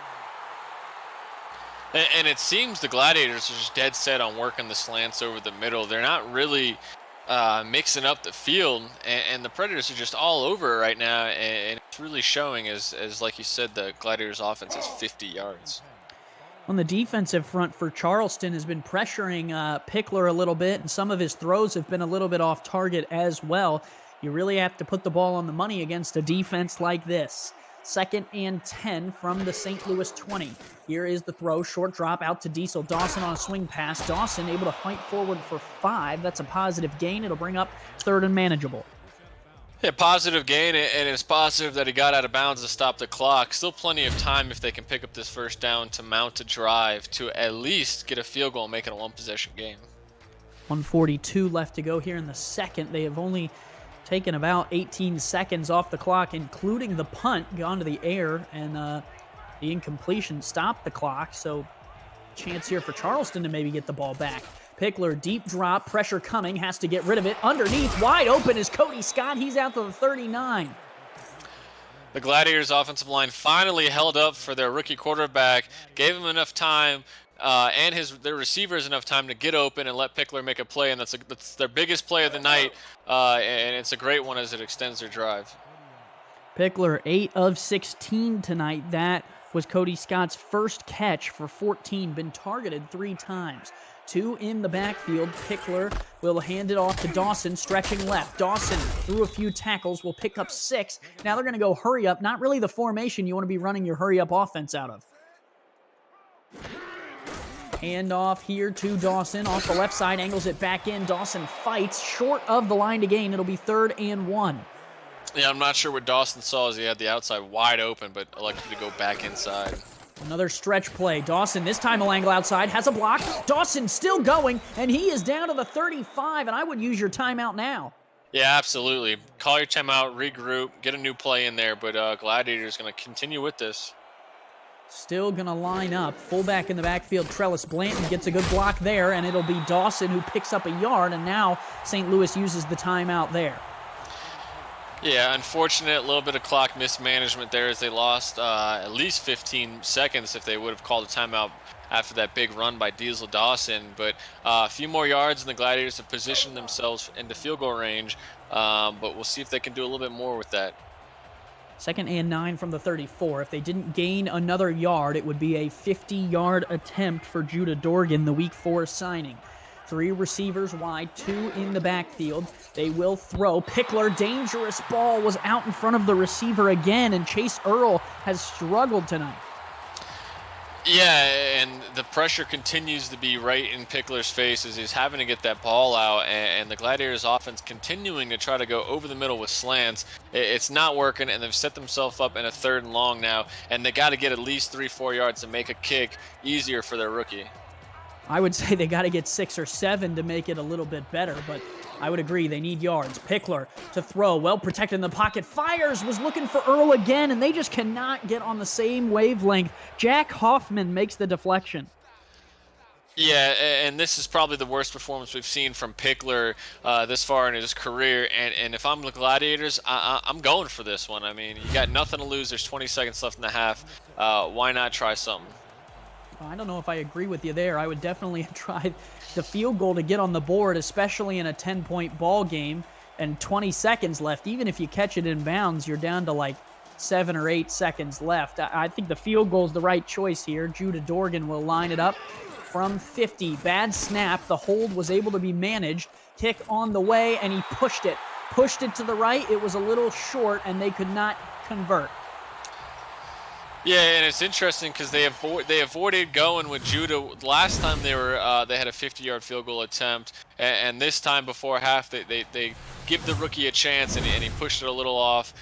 And it seems the Gladiators are just dead set on working the slants over the middle. They're not really mixing up the field, and the Predators are just all over it right now, and it's really showing as like you said, the Gladiators offense is 50 yards. On the defensive front for Charleston has been pressuring Pickler a little bit, and some of his throws have been a little bit off target as well. You really have to put the ball on the money against a defense like this. 2nd and 10 from the St. Louis 20. Here is the throw, short drop out to Diesel. Dawson on a swing pass. Dawson able to fight forward for 5. That's a positive gain. It'll bring up 3rd and manageable. Yeah, positive gain, and it's positive that he got out of bounds to stop the clock. Still plenty of time if they can pick up this first down to mount a drive to at least get a field goal and make it a one-possession game. 1:42 left to go here in the second. They have only taken about 18 seconds off the clock, including the punt gone to the air, and the incompletion stopped the clock. So chance here for Charleston to maybe get the ball back. Pickler, deep drop, pressure coming, has to get rid of it. Underneath, wide open is Cody Scott. He's out to the 39. The Gladiators' offensive line finally held up for their rookie quarterback, gave him enough time, and their receivers enough time to get open and let Pickler make a play, and that's their biggest play of the night, and it's a great one as it extends their drive. Pickler, 8 of 16 tonight. That was Cody Scott's first catch for 14, been targeted 3 times. 2 in the backfield. Pickler will hand it off to Dawson, stretching left. Dawson, through a few tackles, will pick up 6. Now they're going to go hurry up. Not really the formation you want to be running your hurry up offense out of. Hand off here to Dawson. Off the left side, angles it back in. Dawson fights short of the line to gain. It'll be 3rd and 1. Yeah, I'm not sure what Dawson saw as he had the outside wide open, but elected to go back inside. Another stretch play. Dawson, this time will angle outside, has a block. Dawson still going, and he is down to the 35, and I would use your timeout now. Yeah, absolutely. Call your timeout, regroup, get a new play in there, but Gladiator's going to continue with this. Still going to line up. Fullback in the backfield, Trellis Blanton gets a good block there, and it'll be Dawson who picks up a yard, and now St. Louis uses the timeout there. Yeah, unfortunate, a little bit of clock mismanagement there as they lost at least 15 seconds if they would have called a timeout after that big run by Diesel Dawson. But a few more yards and the Gladiators have positioned themselves into field goal range, but we'll see if they can do a little bit more with that. 2nd and 9 from the 34. If they didn't gain another yard, it would be a 50-yard attempt for Judah Dorgan, the Week 4 signing. 3 receivers wide, 2 in the backfield. They will throw. Pickler, dangerous ball, was out in front of the receiver again, and Chase Earl has struggled tonight. Yeah, and the pressure continues to be right in Pickler's face as he's having to get that ball out, and the Gladiators' offense continuing to try to go over the middle with slants. It's not working, and they've set themselves up in a 3rd and long now, and they got to get at least 3-4 yards to make a kick easier for their rookie. I would say they got to get 6 or 7 to make it a little bit better, but I would agree they need yards. Pickler to throw, well protected in the pocket, fires, was looking for Earl again, and they just cannot get on the same wavelength. Jack Hoffman makes the deflection. Yeah, and this is probably the worst performance we've seen from Pickler this far in his career. And if I'm the Gladiators, I'm going for this one. I mean, you got nothing to lose. There's 20 seconds left in the half. Why not try something? I don't know if I agree with you there. I would definitely try the field goal to get on the board, especially in a 10-point ball game and 20 seconds left. Even if you catch it in bounds, you're down to like 7 or 8 seconds left. I think the field goal is the right choice here. Judah Dorgan will line it up from 50. Bad snap. The hold was able to be managed. Kick on the way, and he pushed it. Pushed it to the right. It was a little short, and they could not convert. Yeah, and it's interesting because they avoided going with Judah. Last time they had a 50-yard field goal attempt, and this time before half they give the rookie a chance, and he pushed it a little off.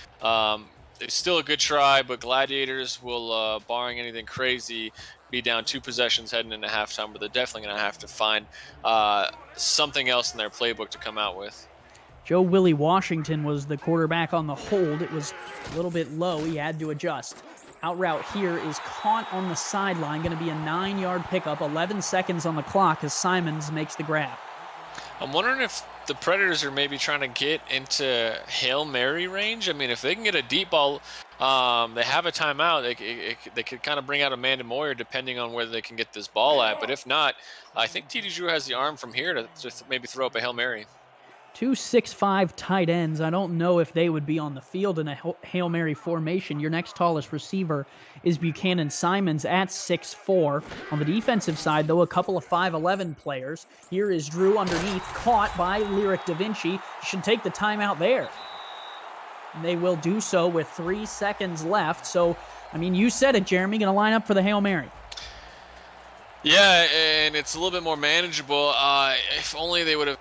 It's still a good try, but Gladiators will, barring anything crazy, be down 2 possessions heading into halftime, but they're definitely going to have to find something else in their playbook to come out with. Joe Willie Washington was the quarterback on the hold. It was a little bit low. He had to adjust. Out route here is caught on the sideline. Going to be a 9-yard pickup. 11 seconds on the clock as Simons makes the grab. I'm wondering if the Predators are maybe trying to get into Hail Mary range. I mean, if they can get a deep ball, they have a timeout. They could kind of bring out Amanda Moyer depending on where they can get this ball at. But if not, I think TD Drew has the arm from here to just maybe throw up a Hail Mary. 2 6'5" tight ends. I don't know if they would be on the field in a Hail Mary formation. Your next tallest receiver is Buchanan Simons at 6'4". On the defensive side, though, a couple of 5'11" players. Here is Drew underneath, caught by Lyric Da Vinci. Should take the timeout there. And they will do so with 3 seconds left. So, I mean, you said it, Jeremy. Going to line up for the Hail Mary. Yeah, and it's a little bit more manageable. If only they would have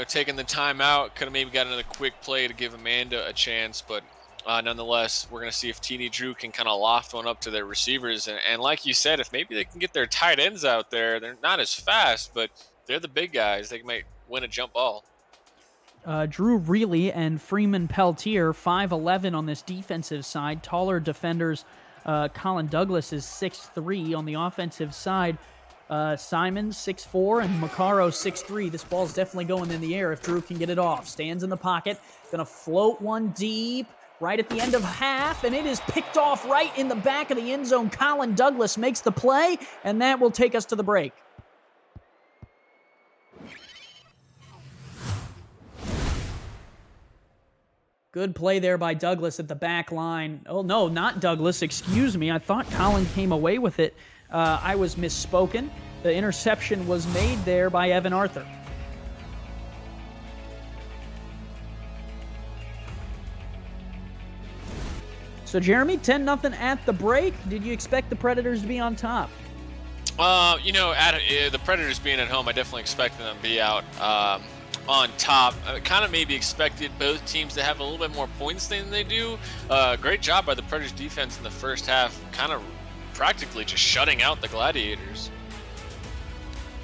taking the time out. Could have maybe got another quick play to give Amanda a chance, but nonetheless, we're going to see if TD Drew can kind of loft one up to their receivers. And like you said, if maybe they can get their tight ends out there, they're not as fast, but they're the big guys. They might win a jump ball. Drew Reilly and Freeman Peltier, 5'11" on this defensive side. Taller defenders, Colin Douglas is 6'3". On the offensive side, Simon 6'4" and Macaro 6'3". This ball's definitely going in the air if Drew can get it off. Stands in the pocket, gonna float one deep right at the end of half, and it is picked off right in the back of the end zone. Colin Douglas makes the play, and that will take us to the break. Good play there by Douglas at the back line. Oh, no, not Douglas. Excuse me. I thought Colin came away with it. I was misspoken. The interception was made there by Evan Arthur. So, Jeremy, 10-0 at the break. Did you expect the Predators to be on top? The Predators being at home, I definitely expected them to be out on top. Kind of maybe expected both teams to have a little bit more points than they do. Great job by the Predators defense in the first half, kind of practically just shutting out the Gladiators.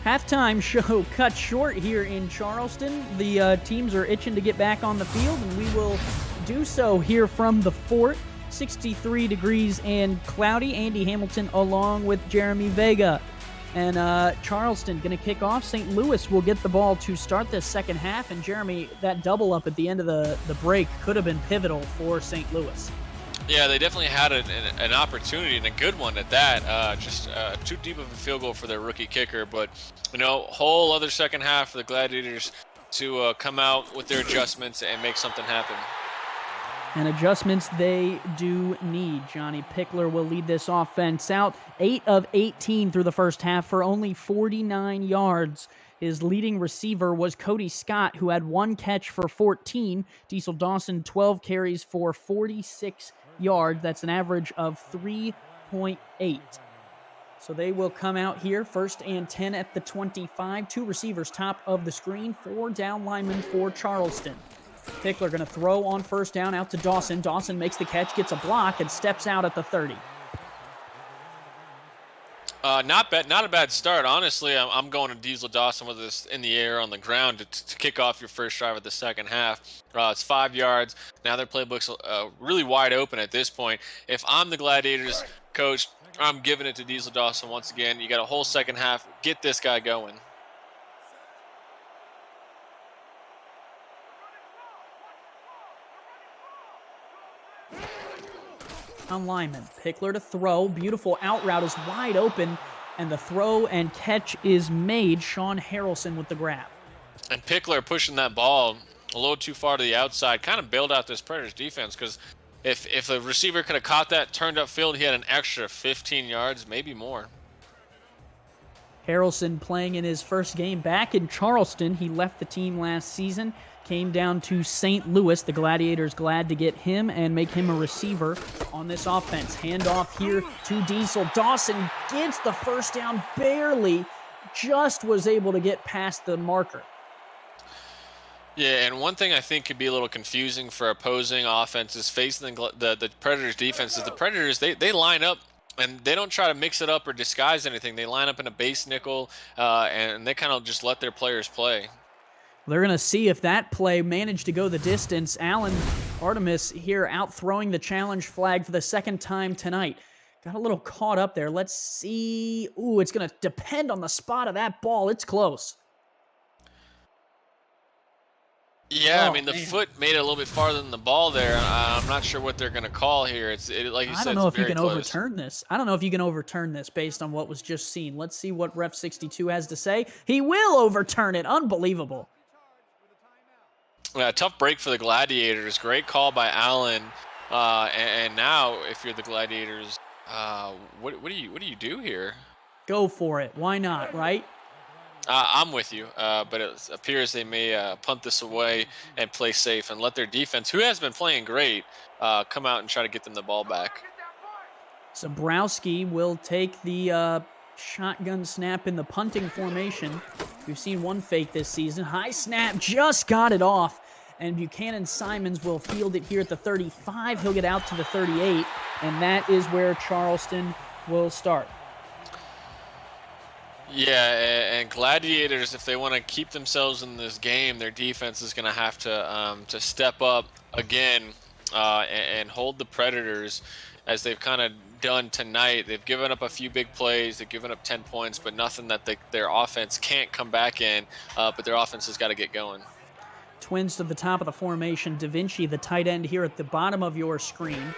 Halftime show cut short here in Charleston. The teams are itching to get back on the field, and we will do so here from the fort. 63 degrees and cloudy. Andy Hamilton along with Jeremy Vega. And Charleston going to kick off. St. Louis will get the ball to start this second half. And Jeremy, that double up at the end of the break could have been pivotal for St. Louis. Yeah, they definitely had an opportunity, and a good one at that. Just too deep of a field goal for their rookie kicker. But, whole other second half for the Gladiators to come out with their adjustments and make something happen. And adjustments they do need. Johnny Pickler will lead this offense out. 8 of 18 through the first half for only 49 yards. His leading receiver was Cody Scott, who had 1 catch for 14. Diesel Dawson, 12 carries for 46 yards. That's an average of 3.8. So they will come out here, 1st and 10 at the 25. 2 receivers top of the screen, 4 down linemen for Charleston. Pickler going to throw on 1st down out to Dawson. Dawson makes the catch, gets a block, and steps out at the 30. Not a bad start. Honestly, I'm going to Diesel Dawson with this in the air on the ground to kick off your first drive of the second half. It's 5 yards. Now their playbook's really wide open at this point. If I'm the Gladiators coach, I'm giving it to Diesel Dawson once again. You got a whole second half. Get this guy going. On lineman. Pickler to throw. Beautiful out route is wide open, and the throw and catch is made. Sean Harrelson with the grab. And Pickler pushing that ball a little too far to the outside kind of bailed out this Predators defense, because if the receiver could have caught that, turned upfield, he had an extra 15 yards, maybe more. Harrelson playing in his first game back in Charleston. He left the team last season. Came down to St. Louis. The Gladiators glad to get him and make him a receiver on this offense. Handoff here to Diesel. Dawson gets the 1st down barely. Just was able to get past the marker. Yeah, and one thing I think could be a little confusing for opposing offenses facing the Predators defense is the Predators, they line up and they don't try to mix it up or disguise anything. They line up in a base nickel and they kind of just let their players play. They're going to see if that play managed to go the distance. Alan Artemis here out throwing the challenge flag for the 2nd time tonight. Got a little caught up there. Let's see. Ooh, it's going to depend on the spot of that ball. It's close. Yeah, I mean, the foot made it a little bit farther than the ball there. I'm not sure what they're going to call here. Like you said, I don't know if you can close. overturn this. I don't know if you can overturn this based on what was just seen. Let's see what Ref 62 has to say. He will overturn it. Unbelievable. Tough break for the Gladiators. Great call by Allen. And now, if you're the Gladiators, what do you do here? Go for it. Why not, right? I'm with you, but it appears they may punt this away and play safe and let their defense, who has been playing great, come out and try to get them the ball back. Zabrowski will take the Shotgun snap in the punting formation. We've seen one fake this season. High snap, just got it off. And Buchanan Simons will field it here at the 35. He'll get out to the 38. And that is where Charleston will start. Yeah, and Gladiators, if they want to keep themselves in this game, their defense is going to have to step up again and hold the Predators as they've kind of done tonight. They've given up a few big plays. They've given up 10 points, but nothing that their offense can't come back in. But their offense has got to get going. Twins to the top of the formation. Da Vinci, the tight end, here at the bottom of your screen.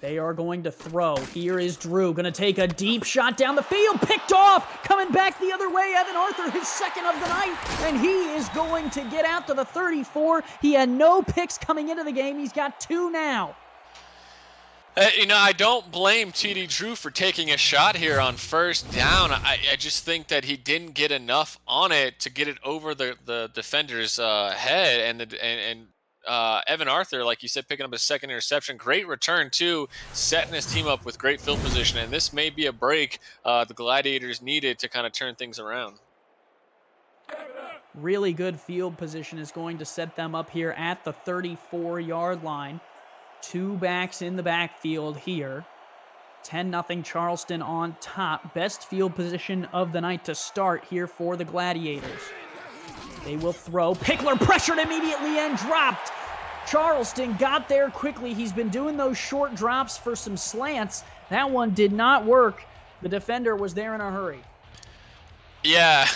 They are going to throw. Here is Drew, going to take a deep shot down the field. Picked off. Coming back the other way, Evan Arthur, his second of the night. And he is going to get out to the 34. He had no picks coming into the game. He's got 2 now. I don't blame TD Drew for taking a shot here on first down. I just think that he didn't get enough on it to get it over the defender's head, and Evan Arthur, like you said, picking up his second interception. Great return, too, setting his team up with great field position. And this may be a break the Gladiators needed to kind of turn things around. Really good field position is going to set them up here at the 34-yard line. 2 backs in the backfield here. 10-0 Charleston on top. Best field position of the night to start here for the Gladiators. They will throw. Pickler pressured immediately and dropped. Charleston got there quickly. He's been doing those short drops for some slants. That one did not work. The defender was there in a hurry. Yeah,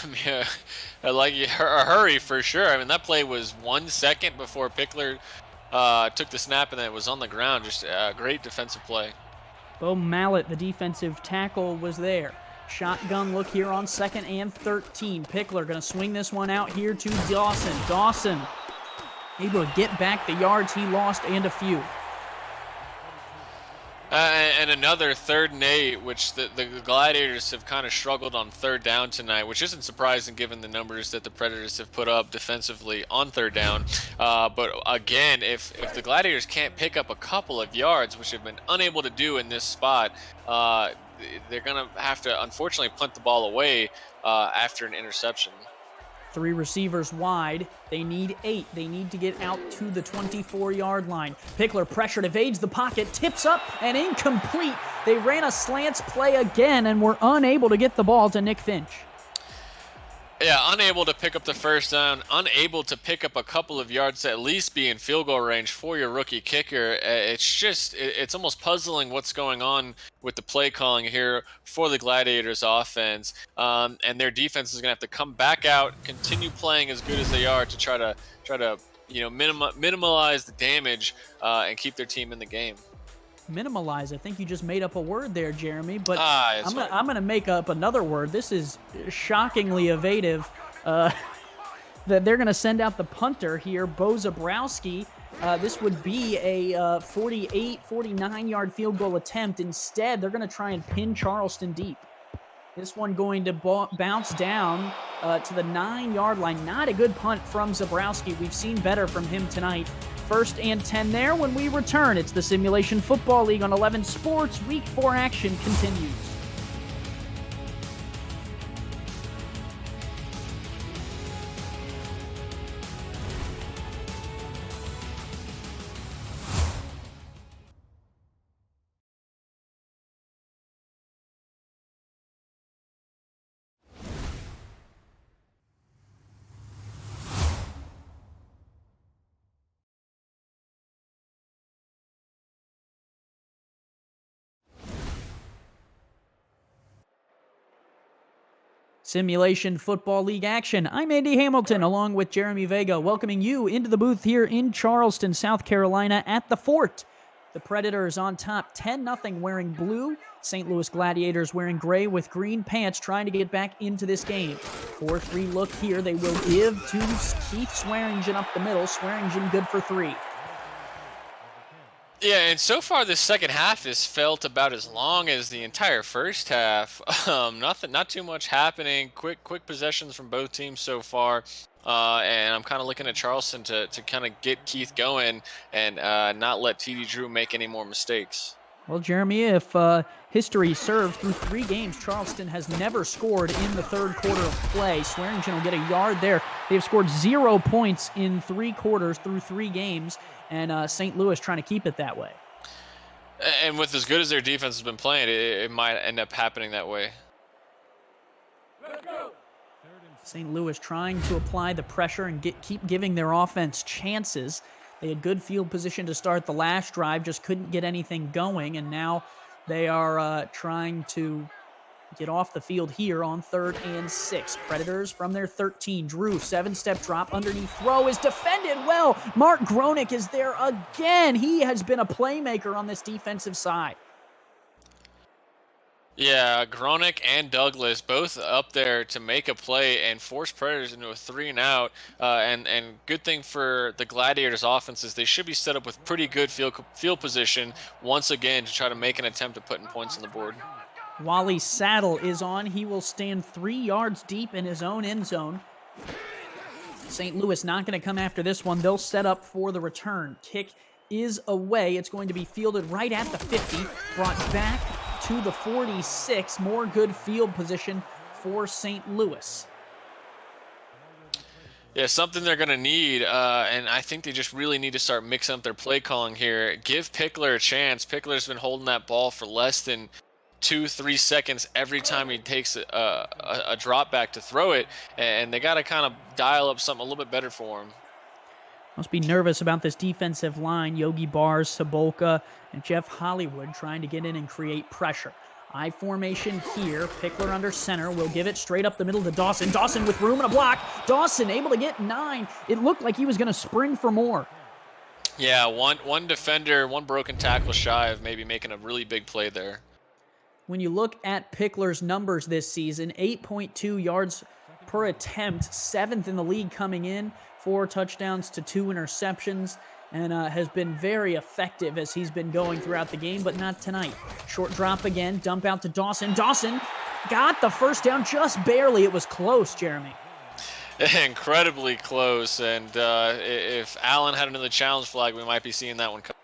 like a hurry for sure. I mean, that play was 1 second before Pickler took the snap, and then it was on the ground. Just a great defensive play. Bo Mallet, the defensive tackle, was there. Shotgun look here on 2nd and 13. Pickler going to swing this one out here to Dawson. Dawson able to get back the yards he lost and a few. And another 3rd and 8, which the Gladiators have kind of struggled on 3rd down tonight, which isn't surprising given the numbers that the Predators have put up defensively on 3rd down. But again, if the Gladiators can't pick up a couple of yards, which they've been unable to do in this spot, they're going to have to, unfortunately, punt the ball away after an interception. 3 receivers wide. They need 8. They need to get out to the 24-yard line. Pickler pressured, evades the pocket, tips up, and incomplete. They ran a slants play again and were unable to get the ball to Nick Finch. Yeah, unable to pick up the first down, unable to pick up a couple of yards to at least be in field goal range for your rookie kicker. It's almost puzzling what's going on with the play calling here for the Gladiators offense. And their defense is going to have to come back out, continue playing as good as they are to try to minimize the damage and keep their team in the game. Minimalize. I think you just made up a word there, Jeremy, but right. I'm going to make up another word. This is shockingly evasive. That they're going to send out the punter here, Bo Zabrowski. This would be a 48, 49-yard field goal attempt. Instead, they're going to try and pin Charleston deep. This one going to bounce down to the 9-yard line. Not a good punt from Zabrowski. We've seen better from him tonight. 1st and 10 there. When we return, it's the Simulation Football League on 11 Sports. Week 4 action continues. Simulation Football League action. I'm Andy Hamilton along with Jeremy Vega, welcoming you into the booth here in Charleston, South Carolina at the Fort. The Predators on top 10-0 wearing blue. St. Louis Gladiators wearing gray with green pants trying to get back into this game. 4-3 look here. They will give to Keith Swearingen up the middle. Swearingen good for 3. Yeah, and so far this second half has felt about as long as the entire first half. Not too much happening. Quick possessions from both teams so far. And I'm kind of looking at Charleston to kind of get Keith going and not let TD Drew make any more mistakes. Well, Jeremy, if history serves, through 3 games, Charleston has never scored in the third quarter of play. Swearingen will get a yard there. They've scored 0 points in 3 quarters through 3 games, and St. Louis trying to keep it that way. And with as good as their defense has been playing, it might end up happening that way. St. Louis trying to apply the pressure and keep giving their offense chances. They had good field position to start the last drive, just couldn't get anything going, and now they are trying to get off the field here on 3rd and 6. Predators from their 13. Drew, 7-step drop, underneath throw is defended well. Mark Gronick is there again. He has been a playmaker on this defensive side. Yeah, Gronick and Douglas both up there to make a play and force Predators into a 3-and-out. And good thing for the Gladiators offense is they should be set up with pretty good field position once again to try to make an attempt at putting points on the board. Wally Saddle is on. He will stand 3 yards deep in his own end zone. St. Louis not going to come after this one. They'll set up for the return. Kick is away. It's going to be fielded right at the 50, brought back to the 46. More good field position for St. Louis. Yeah, something they're going to need, and I think they just really need to start mixing up their play calling here. Give Pickler a chance. Pickler's been holding that ball for less than 2-3 seconds every time he takes a drop back to throw it, and they got to kind of dial up something a little bit better for him. Must be nervous about this defensive line. Yogi Bars, Sabolka, and Jeff Hollywood trying to get in and create pressure. I formation here. Pickler under center. Will give it straight up the middle to Dawson. Dawson with room and a block. Dawson able to get 9. It looked like he was going to sprint for more. Yeah, one defender, one broken tackle shy of maybe making a really big play there. When you look at Pickler's numbers this season, 8.2 yards per attempt, 7th in the league coming in, 4 touchdowns to 2 interceptions, and has been very effective as he's been going throughout the game, but not tonight. Short drop again, dump out to Dawson. Dawson got the first down just barely. It was close, Jeremy. Incredibly close, and if Allen had another challenge flag, we might be seeing that one come.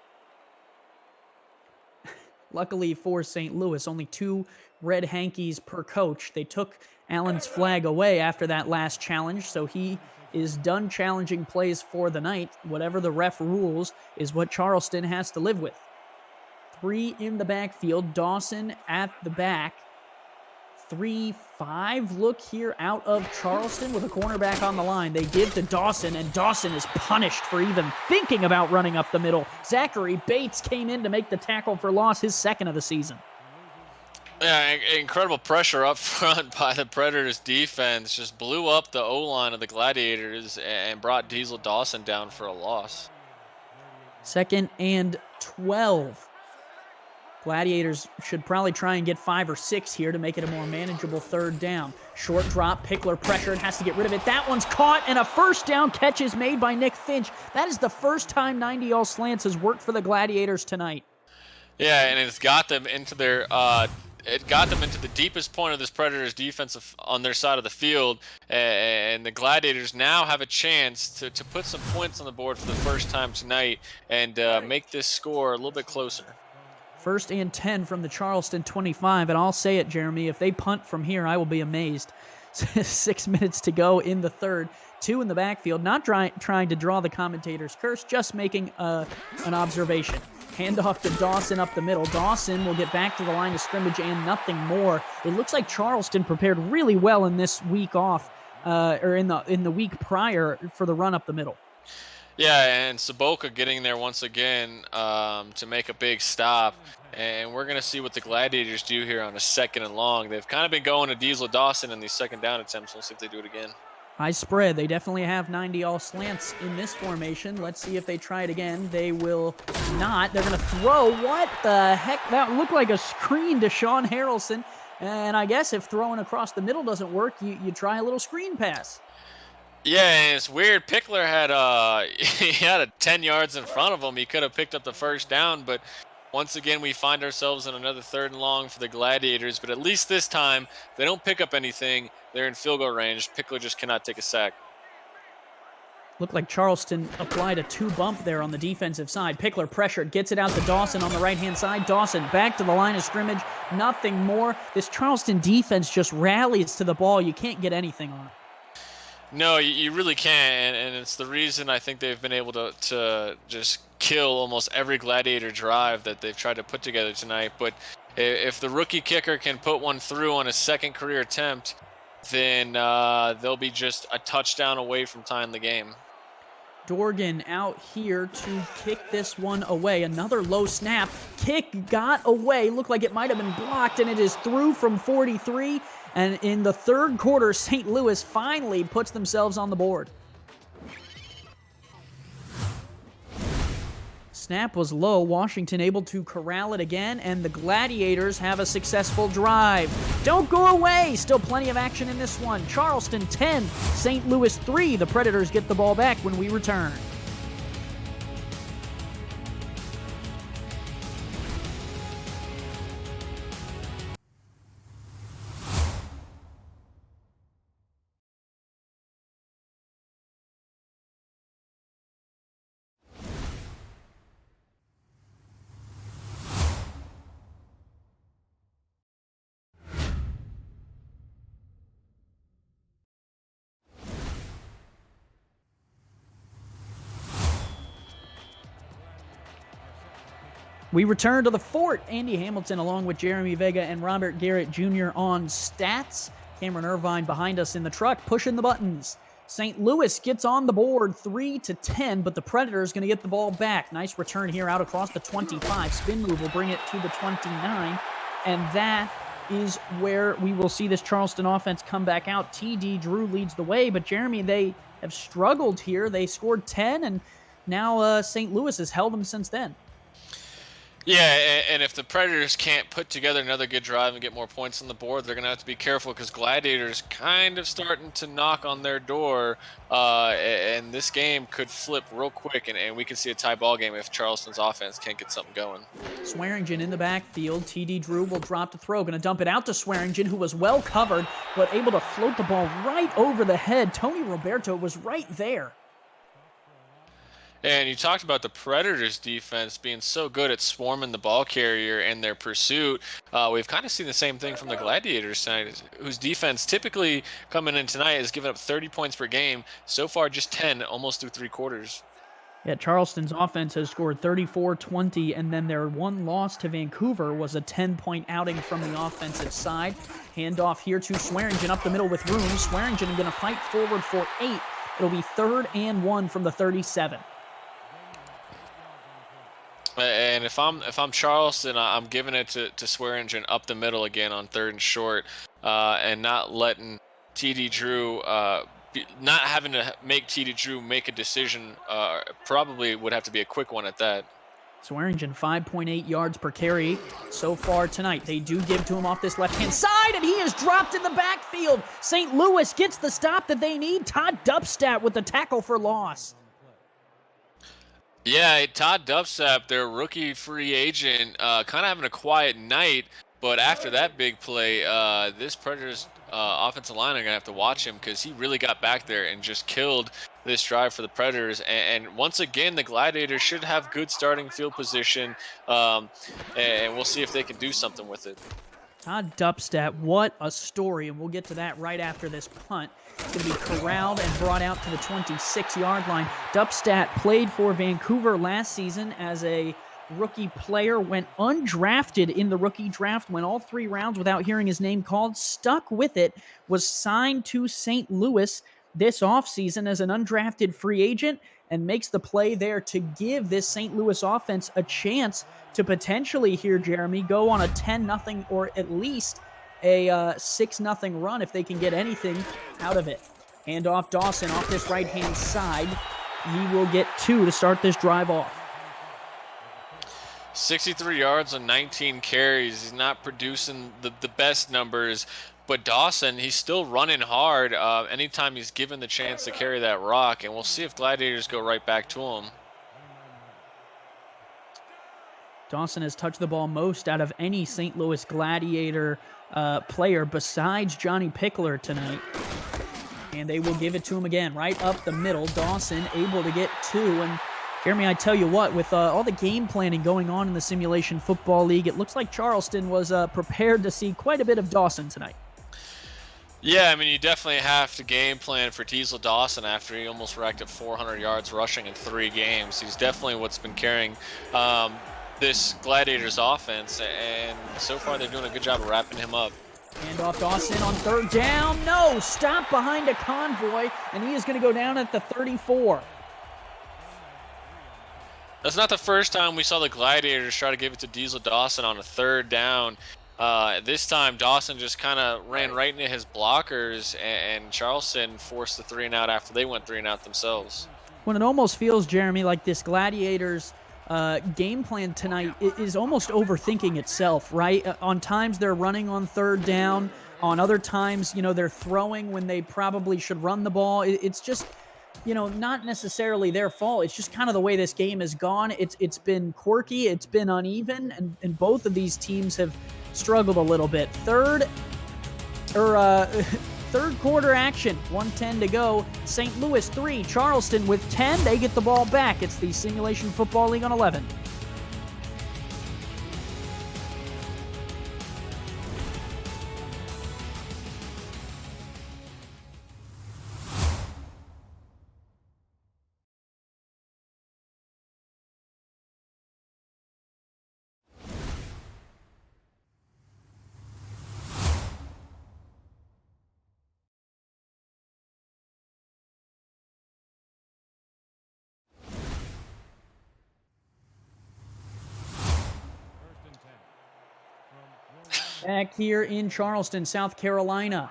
Luckily for St. Louis, only 2 red hankies per coach. They took Allen's flag away after that last challenge, so he is done challenging plays for the night. Whatever the ref rules is what Charleston has to live with. 3 in the backfield. Dawson at the back. 3-5 look here out of Charleston with a cornerback on the line. They give to Dawson, and Dawson is punished for even thinking about running up the middle. Zachary Bates came in to make the tackle for loss, his 2nd of the season. Yeah, incredible pressure up front by the Predators defense. Just blew up the O-line of the Gladiators and brought Diesel Dawson down for a loss. 2nd and 12. Gladiators should probably try and get 5 or 6 here to make it a more manageable 3rd down. Short drop, Pickler pressured, has to get rid of it. That one's caught, and a first down catch is made by Nick Finch. That is the first time 90 all slants has worked for the Gladiators tonight. Yeah, and it's got them into their it got them into the deepest point of this Predators defense on their side of the field, and the Gladiators now have a chance to put some points on the board for the first time tonight and make this score a little bit closer. 1st and 10 from the Charleston 25, and I'll say it, Jeremy, if they punt from here, I will be amazed. 6 minutes to go in the 3rd. 2 in the backfield, not trying to draw the commentator's curse, just making an observation. Handoff to Dawson up the middle. Dawson will get back to the line of scrimmage and nothing more. It looks like Charleston prepared really well in this week off, or in the week prior for the run up the middle. Yeah, and Sabolka getting there once again to make a big stop. And we're going to see what the Gladiators do here on a 2nd and long. They've kind of been going to Diesel Dawson in these 2nd down attempts. We'll see if they do it again. High spread. They definitely have 90 all slants in this formation. Let's see if they try it again. They will not. They're going to throw. What the heck? That looked like a screen to Sean Harrelson. And I guess if throwing across the middle doesn't work, you try a little screen pass. Yeah, and it's weird. Pickler had he had 10 yards in front of him. He could have picked up the first down, but once again we find ourselves in another 3rd and long for the Gladiators. But at least this time they don't pick up anything. They're in field goal range. Pickler just cannot take a sack. Looked like Charleston applied a 2-bump there on the defensive side. Pickler pressured, gets it out to Dawson on the right-hand side. Dawson back to the line of scrimmage. Nothing more. This Charleston defense just rallies to the ball. You can't get anything on it. No, you really can't, and it's the reason I think they've been able to just kill almost every Gladiator drive that they've tried to put together tonight. But if the rookie kicker can put one through on his second career attempt, then they'll be just a touchdown away from tying the game. Dorgan out here to kick this one away. Another low snap. Kick got away. Looked like it might have been blocked, and it is through from 43. And in the third quarter, St. Louis finally puts themselves on the board. Snap was low. Washington able to corral it again, and the Gladiators have a successful drive. Don't go away! Still plenty of action in this one. Charleston 10, St. Louis 3. The Predators get the ball back when we return. We return to the fort. Andy Hamilton along with Jeremy Vega and Robert Garrett Jr. on stats. Cameron Irvine behind us in the truck pushing the buttons. St. Louis gets on the board 3-10, but the Predators going to get the ball back. Nice return here out across the 25. Spin move will bring it to the 29, and that is where we will see this Charleston offense come back out. T.D. Drew leads the way, but Jeremy, they have struggled here. They scored 10, and now St. Louis has held them since then. Yeah, and if the Predators can't put together another good drive and get more points on the board, they're going to have to be careful because Gladiators kind of starting to knock on their door, and this game could flip real quick, and we could see a tie ball game if Charleston's offense can't get something going. Swearingen in the backfield. T.D. Drew will drop to throw. Going to dump it out to Swearingen, who was well covered, but able to float the ball right over the head. Tony Roberto was right there. And you talked about the Predators' defense being so good at swarming the ball carrier in their pursuit. We've kind of seen the same thing from the Gladiators tonight, whose defense typically coming in tonight has given up 30 points per game. So far, just 10, almost through 3 quarters. Yeah, Charleston's offense has scored 34-20, and then their one loss to Vancouver was a 10-point outing from the offensive side. Handoff here to Swearingen up the middle with room. Swearingen going to fight forward for 8. It'll be 3rd and 1 from the 37. And if I'm Charleston, I'm giving it to Swearingen up the middle again on 3rd and short, and not letting T.D. Drew, not having to make T.D. Drew make a decision. Probably would have to be a quick one at that. Swearingen 5.8 yards per carry so far tonight. They do give to him off this left-hand side, and he is dropped in the backfield. St. Louis gets the stop that they need. Todd Dubstat with the tackle for loss. Yeah, Todd Dubsap, their rookie free agent, kind of having a quiet night, but after that big play, this Predators offensive line are going to have to watch him because he really got back there and just killed this drive for the Predators. And once again, the Gladiators should have good starting field position, and we'll see if they can do something with it. Todd Dubstat, what a story, and we'll get to that right after this punt. It's going to be corralled and brought out to the 26-yard line. Dubstat played for Vancouver last season as a rookie player, went undrafted in the rookie draft, went all 3 rounds without hearing his name called, stuck with it, was signed to St. Louis this offseason as an undrafted free agent, and makes the play there to give this St. Louis offense a chance to potentially, here, Jeremy, go on a 10-0 or at least a 6-0 run if they can get anything out of it. Handoff Dawson off this right-hand side. He will get 2 to start this drive off. 63 yards on 19 carries. He's not producing the best numbers, but Dawson, he's still running hard anytime he's given the chance to carry that rock, and we'll see if Gladiators go right back to him. Dawson has touched the ball most out of any St. Louis Gladiator player besides Johnny Pickler tonight. And they will give it to him again, right up the middle. Dawson able to get 2. And Jeremy, I tell you what, with all the game planning going on in the Simulation Football League, it looks like Charleston was prepared to see quite a bit of Dawson tonight. Yeah, I mean, you definitely have to game plan for Diesel Dawson after he almost racked up 400 yards rushing in 3 games. He's definitely what's been carrying this Gladiators offense, and so far they're doing a good job of wrapping him up. Hand off Dawson on 3rd down. No, stop behind a convoy, and he is going to go down at the 34. That's not the first time we saw the Gladiators try to give it to Diesel Dawson on a 3rd down. This time, Dawson just kind of ran right into his blockers, and Charleston forced the 3 and out after they went 3 and out themselves. When it almost feels, Jeremy, like this Gladiators game plan tonight is almost overthinking itself, right? On times they're running on 3rd down. On other times, they're throwing when they probably should run the ball. It's just, not necessarily their fault. It's just kind of the way this game has gone. It's been quirky. It's been uneven, and both of these teams have struggled a little bit. Third quarter action, 1:10 to go. St. Louis 3, Charleston with 10. They get the ball back. It's the Simulation Football League on 11. Back here in Charleston, South Carolina,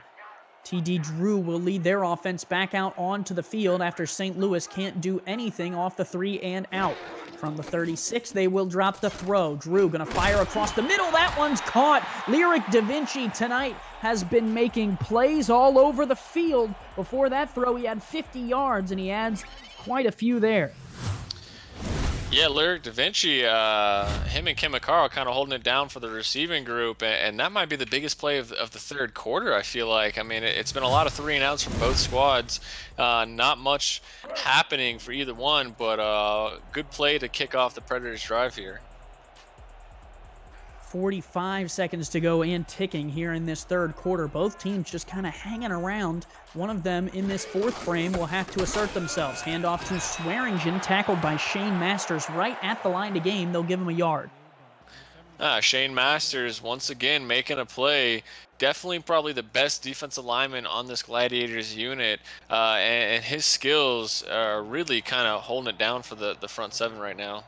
TD Drew will lead their offense back out onto the field after St. Louis can't do anything off the 3 and out. From the 36, they will drop the throw. Drew going to fire across the middle. That one's caught. Lyric Da Vinci tonight has been making plays all over the field. Before that throw, he had 50 yards, and he adds quite a few there. Yeah, Lyric Da Vinci, him and Kimikaro kind of holding it down for the receiving group, and that might be the biggest play of the 3rd quarter, I feel like. I mean, it's been a lot of 3 and outs from both squads. Not much happening for either one, but good play to kick off the Predators' drive here. 45 seconds to go and ticking here in this 3rd quarter. Both teams just kind of hanging around. One of them in this 4th frame will have to assert themselves. Hand off to Swearingen, tackled by Shane Masters right at the line to gain. They'll give him a yard. Shane Masters once again making a play. Definitely probably the best defensive lineman on this Gladiators unit, and his skills are really kind of holding it down for the front 7 right now.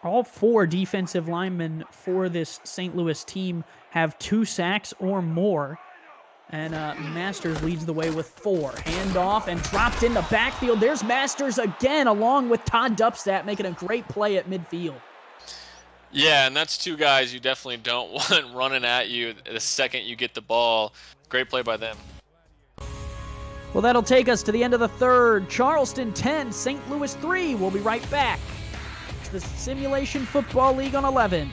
All 4 defensive linemen for this St. Louis team have 2 sacks or more. And Masters leads the way with 4. Handoff and dropped in the backfield. There's Masters again, along with Todd Dupstat, making a great play at midfield. Yeah, and that's 2 guys you definitely don't want running at you the second you get the ball. Great play by them. Well, that'll take us to the end of the 3rd. Charleston 10, St. Louis 3. We'll be right back. The Simulation Football League on 11.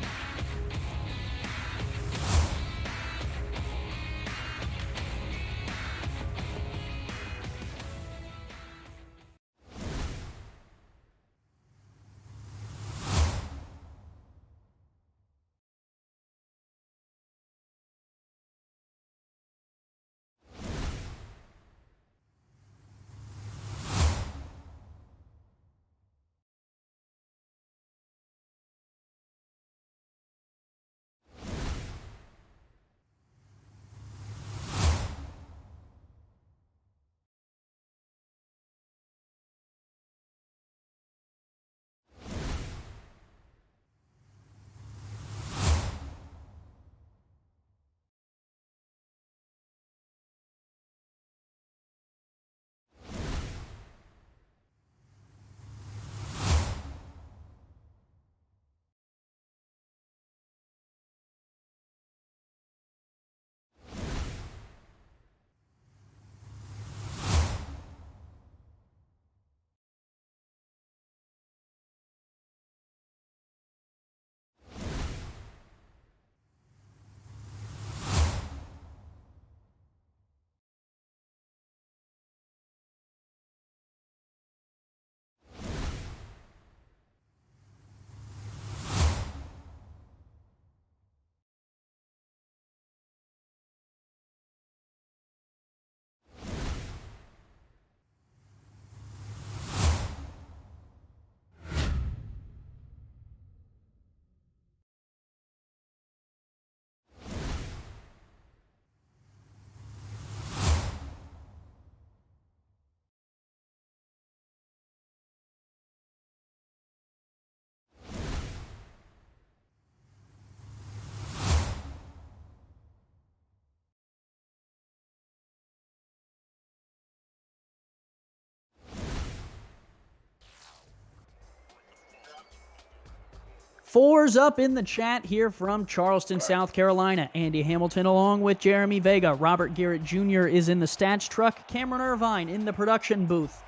Fours up in the chat here from Charleston, South Carolina. Andy Hamilton along with Jeremy Vega. Robert Garrett Jr. is in the stats truck. Cameron Irvine in the production booth.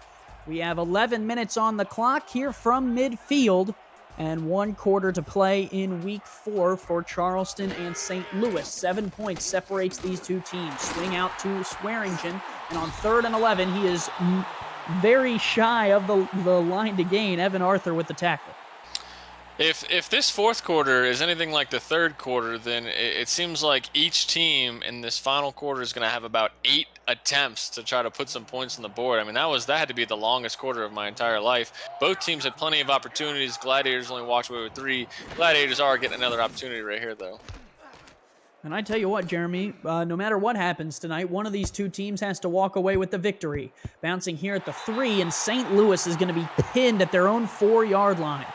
We have 11 minutes on the clock here from midfield and 1 quarter to play in week 4 for Charleston and St. Louis. 7 points separates these two teams. Swing out to Swearingen, and on 3rd and 11, he is very shy of the line to gain. Evan Arthur with the tackle. If this fourth quarter is anything like the third quarter, then it seems like each team in this final quarter is going to have about 8 attempts to try to put some points on the board. I mean, that had to be the longest quarter of my entire life. Both teams had plenty of opportunities. Gladiators only walked away with 3. Gladiators are getting another opportunity right here, though. And I tell you what, Jeremy, no matter what happens tonight, one of these two teams has to walk away with the victory. Bouncing here at the 3, and St. Louis is going to be pinned at their own 4-yard line.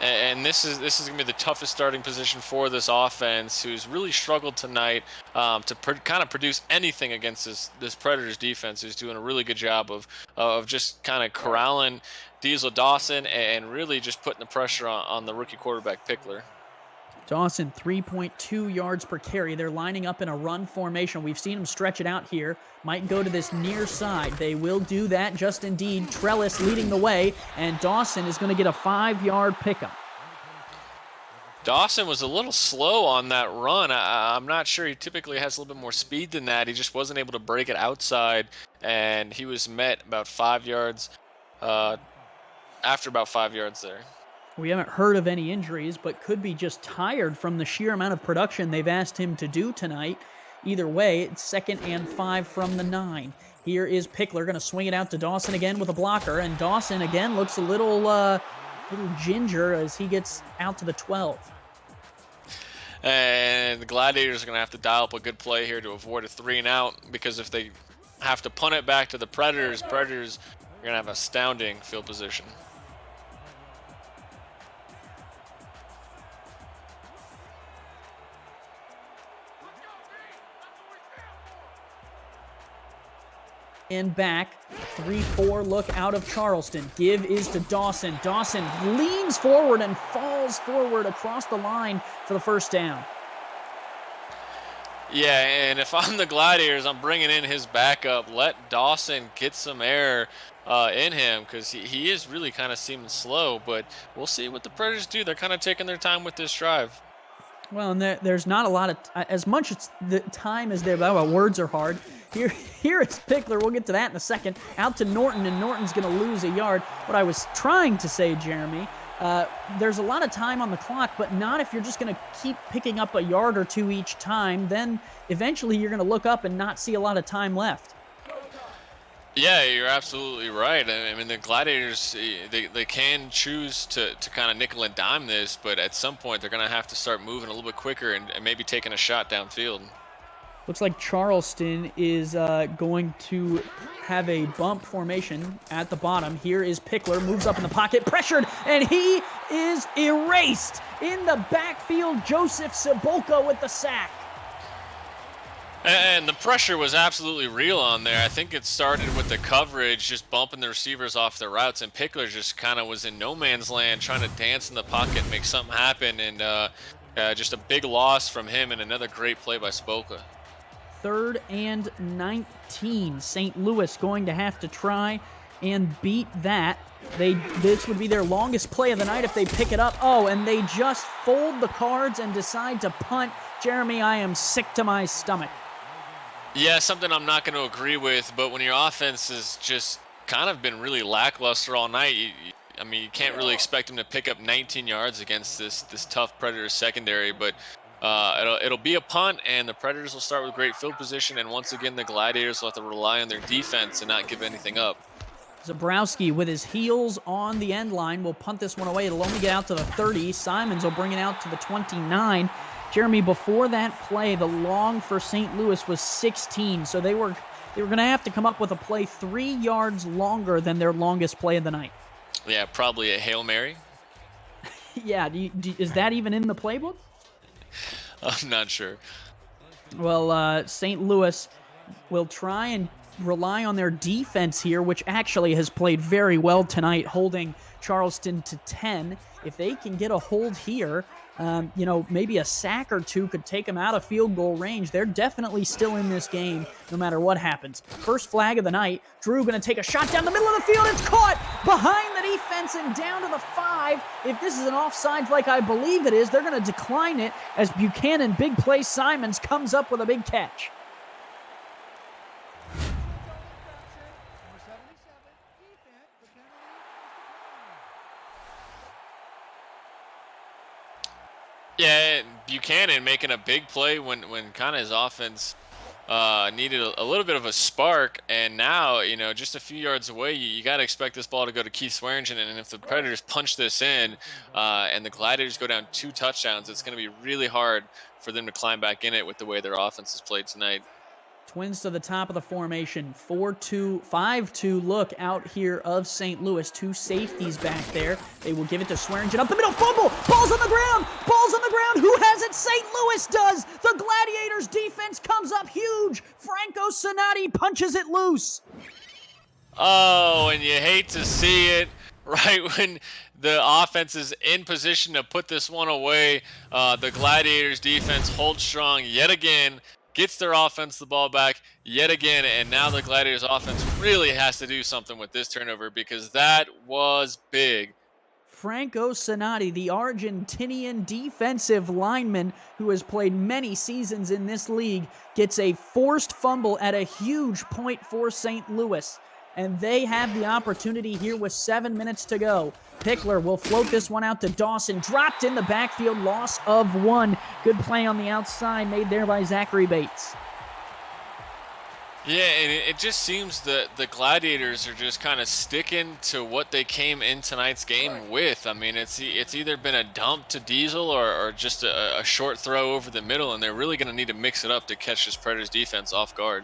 And this is going to be the toughest starting position for this offense, who's really struggled tonight to kind of produce anything against this Predators defense, who's doing a really good job of just kind of corralling Diesel Dawson and really just putting the pressure on the rookie quarterback Pickler. Dawson, 3.2 yards per carry. They're lining up in a run formation. We've seen them stretch it out here. Might go to this near side. They will do that, just indeed. Trellis leading the way, and Dawson is going to get a 5-yard pickup. Dawson was a little slow on that run. I'm not sure. He typically has a little bit more speed than that. He just wasn't able to break it outside, and he was met about 5 yards after about 5 yards there. We haven't heard of any injuries, but could be just tired from the sheer amount of production they've asked him to do tonight. Either way, it's 2nd and 5 from the 9. Here is Pickler going to swing it out to Dawson again with a blocker, and Dawson again looks a little ginger as he gets out to the 12. And the Gladiators are going to have to dial up a good play here to avoid a 3-and-out, because if they have to punt it back to the Predators are going to have astounding field position. And back, 3-4 look out of Charleston. Give is to Dawson. Dawson leans forward and falls forward across the line for the first down. Yeah, and if I'm the Gladiators, I'm bringing in his backup. Let Dawson get some air in him, because he is really kind of seeming slow, but we'll see what the Predators do. They're kind of taking their time with this drive. Well, and there's not a lot of as much as the time as there. Well, words are hard. Here is Pickler. We'll get to that in a second. Out to Norton, and Norton's going to lose a yard. What I was trying to say, Jeremy, there's a lot of time on the clock, but not if you're just going to keep picking up a yard or two each time. Then eventually you're going to look up and not see a lot of time left. Yeah, you're absolutely right. I mean, the Gladiators, they can choose to kind of nickel and dime this, but at some point they're going to have to start moving a little bit quicker and maybe taking a shot downfield. Looks like Charleston is going to have a bump formation at the bottom. Here is Pickler, moves up in the pocket, pressured, and he is erased in the backfield. Joseph Cebulka with the sack. And the pressure was absolutely real on there. I think it started with the coverage, just bumping the receivers off their routes, and Pickler just kind of was in no man's land trying to dance in the pocket and make something happen, and just a big loss from him and another great play by Cebulka. 3rd and 19. St. Louis going to have to try and beat that. This would be their longest play of the night if they pick it up. Oh, and they just fold the cards and decide to punt. Jeremy, I am sick to my stomach. Yeah, something I'm not going to agree with, but when your offense has just kind of been really lackluster all night, I mean, you can't really expect them to pick up 19 yards against this tough Predators secondary, but it'll be a punt, and the Predators will start with great field position, and once again, the Gladiators will have to rely on their defense and not give anything up. Zabrowski with his heels on the end line will punt this one away. It'll only get out to the 30. Simons will bring it out to the 29. Jeremy, before that play, the long for St. Louis was 16, so they were going to have to come up with a play 3 yards longer than their longest play of the night. Yeah, probably a Hail Mary. Yeah, is that even in the playbook? I'm not sure. Well, St. Louis will try and rely on their defense here, which actually has played very well tonight, holding Charleston to 10. If they can get a hold here, maybe a sack or two could take them out of field goal range. They're definitely still in this game no matter what happens. First flag of the night. Drew going to take a shot down the middle of the field. It's caught behind the defense and down to the 5. If this is an offside like I believe it is, they're going to decline it as Buchanan, big play Simons, comes up with a big catch. Yeah, Buchanan making a big play when kind of his offense needed a little bit of a spark, and now, just a few yards away, you got to expect this ball to go to Keith Swearingen, and if the Predators punch this in and the Gladiators go down 2 touchdowns, it's going to be really hard for them to climb back in it with the way their offense is played tonight. Twins to the top of the formation. 4-2, 5-2 look out here of St. Louis. 2 safeties back there. They will give it to Swearingen up the middle. Fumble! Ball's on the ground! Ball's on the ground! Who has it? St. Louis does! The Gladiators defense comes up huge! Franco Sonati punches it loose. Oh, and you hate to see it. Right when the offense is in position to put this one away, the Gladiators defense holds strong yet again, gets their offense the ball back yet again, and now the Gladiators offense really has to do something with this turnover because that was big. Franco Sonati, the Argentinian defensive lineman who has played many seasons in this league, gets a forced fumble at a huge point for St. Louis. And they have the opportunity here with 7 minutes to go. Pickler will float this one out to Dawson. Dropped in the backfield, loss of 1. Good play on the outside made there by Zachary Bates. Yeah, and it just seems that the Gladiators are just kind of sticking to what they came in tonight's game with. I mean, it's either been a dump to Diesel or just a short throw over the middle, and they're really going to need to mix it up to catch this Predators defense off guard.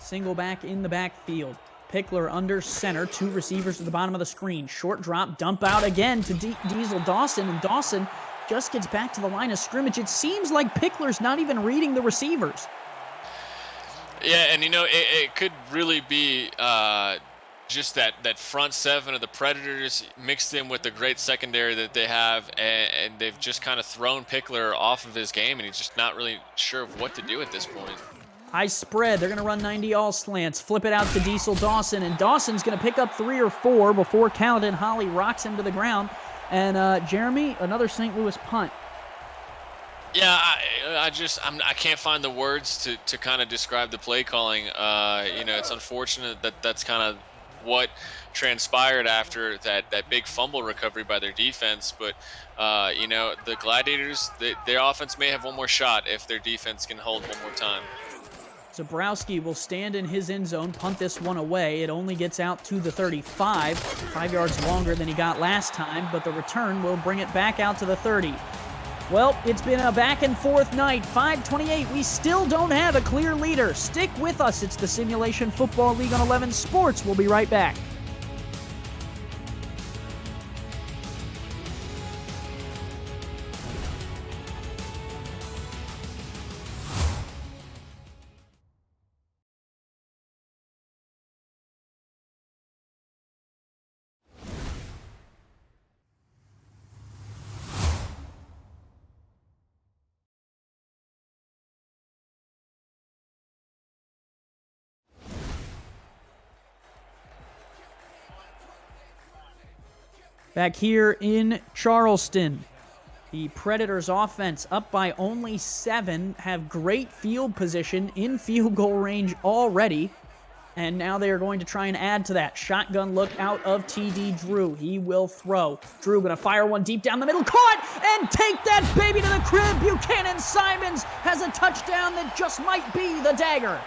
Single back in the backfield. Pickler under center, 2 receivers at the bottom of the screen. Short drop, dump out again to Diesel Dawson, and Dawson just gets back to the line of scrimmage. It seems like Pickler's not even reading the receivers. Yeah, and it could really be just that front 7 of the Predators mixed in with the great secondary that they have, and they've just kind of thrown Pickler off of his game, and he's just not really sure of what to do at this point. High spread. They're going to run 90 all slants. Flip it out to Diesel Dawson, and Dawson's going to pick up 3 or 4 before Caledon Holly rocks him to the ground. And Jeremy, another St. Louis punt. Yeah, I can't find the words to kind of describe the play calling. It's unfortunate that that's kind of what transpired after that big fumble recovery by their defense. But, the Gladiators, their offense may have one more shot if their defense can hold one more time. Zabrowski will stand in his end zone, punt this one away. It only gets out to the 35, 5 yards longer than he got last time, but the return will bring it back out to the 30. Well, it's been a back-and-forth night. 5:28. We still don't have a clear leader. Stick with us. It's the Simulation Football League on 11 Sports. We'll be right back. Back here in Charleston, the Predators offense up by only 7, have great field position in field goal range already, and now they are going to try and add to that. Shotgun look out of TD Drew. He will throw. Drew going to fire one deep down the middle. Caught! And take that baby to the crib. Buchanan Simons has a touchdown that just might be the dagger.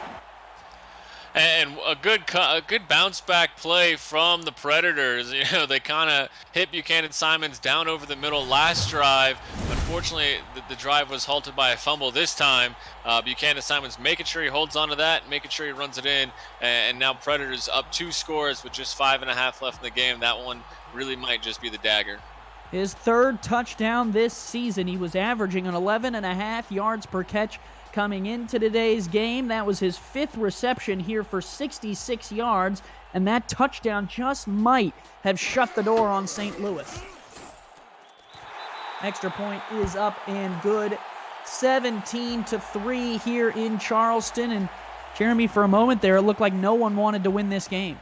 And a good bounce back play from the Predators. They kind of hit Buchanan Simons down over the middle last drive. Unfortunately, the drive was halted by a fumble this time. Buchanan Simons making sure he holds on to that, making sure he runs it in. And now Predators up 2 scores with just 5.5 left in the game. That one really might just be the dagger. His 3rd touchdown this season. He was averaging an 11.5 yards per catch coming into today's game. That was his 5th reception here for 66 yards, and that touchdown just might have shut the door on St. Louis. Extra point is up and good. 17-3 here in Charleston. And Jeremy, for a moment there, it looked like no one wanted to win this game.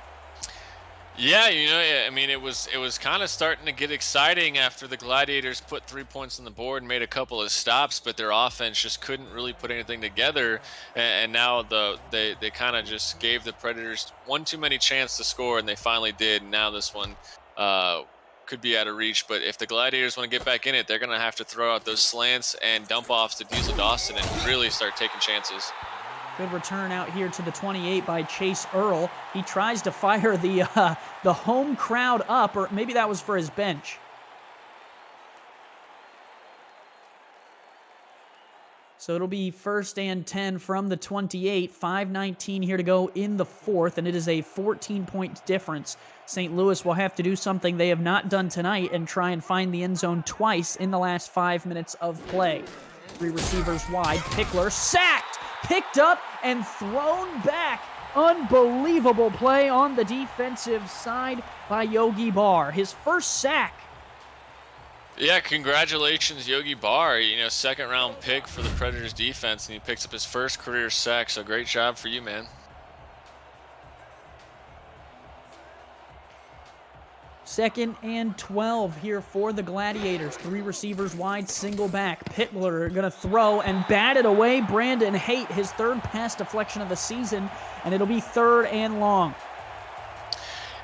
Yeah, I mean, it was kind of starting to get exciting after the Gladiators put 3 points on the board and made a couple of stops, but their offense just couldn't really put anything together. And now they kind of just gave the Predators one too many chance to score, and they finally did. And now this one could be out of reach. But if the Gladiators want to get back in it, they're going to have to throw out those slants and dump offs to Diesel Dawson and really start taking chances. Good return out here to the 28 by Chase Earl. He tries to fire the home crowd up, or maybe that was for his bench. So it'll be 1st and 10 from the 28. 5:19 here to go in the fourth, and it is a 14-point difference. St. Louis will have to do something they have not done tonight and try and find the end zone twice in the last 5 minutes of play. 3 receivers wide. Pickler sacked, picked up, and thrown back. Unbelievable play on the defensive side by Yogi Barr. His first sack. Yeah, congratulations, Yogi Barr. Second-round pick for the Predators defense, and he picks up his first career sack, so great job for you, man. 2nd and 12 here for the Gladiators. 3 receivers wide, single back. Pickler going to throw and bat it away. Brandon Haight, his 3rd pass deflection of the season, and it'll be 3rd and long.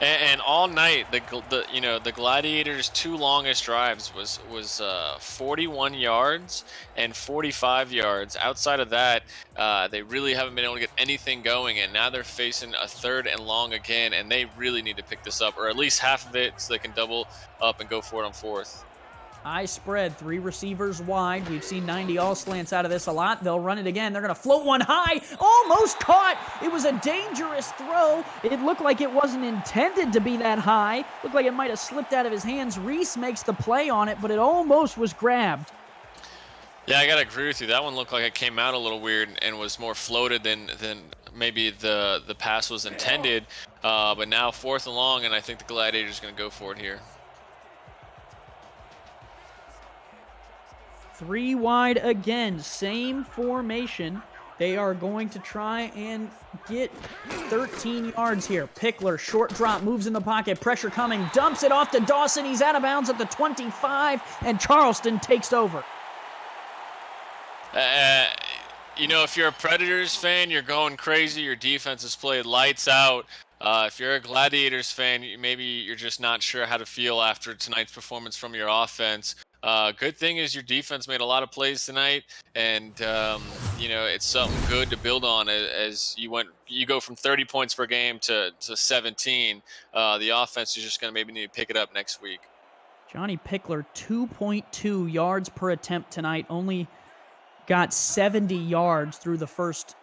And all night, the Gladiators' 2 longest drives was 41 yards and 45 yards. Outside of that, they really haven't been able to get anything going, and now they're facing a 3rd and long again, and they really need to pick this up, or at least half of it, so they can double up and go for it on 4th. High spread, 3 receivers wide. We've seen 90 all slants out of this a lot. They'll run it again. They're going to float one high. Almost caught. It was a dangerous throw. It looked like it wasn't intended to be that high. Looked like it might have slipped out of his hands. Reese makes the play on it, but it almost was grabbed. Yeah, I got to agree with you. That one looked like it came out a little weird and was more floated than maybe the pass was intended. But now 4th and long, and I think the Gladiators are going to go for it here. 3 wide again, same formation. They are going to try and get 13 yards here. Pickler, short drop, moves in the pocket, pressure coming, dumps it off to Dawson. He's out of bounds at the 25, and Charleston takes over. If you're a Predators fan, you're going crazy. Your defense has played lights out. If you're a Gladiators fan, maybe you're just not sure how to feel after tonight's performance from your offense. Good thing is your defense made a lot of plays tonight, and it's something good to build on as you go from 30 points per game to 17. The offense is just going to maybe need to pick it up next week. Johnny Pickler, 2.2 yards per attempt tonight, only got 70 yards through the first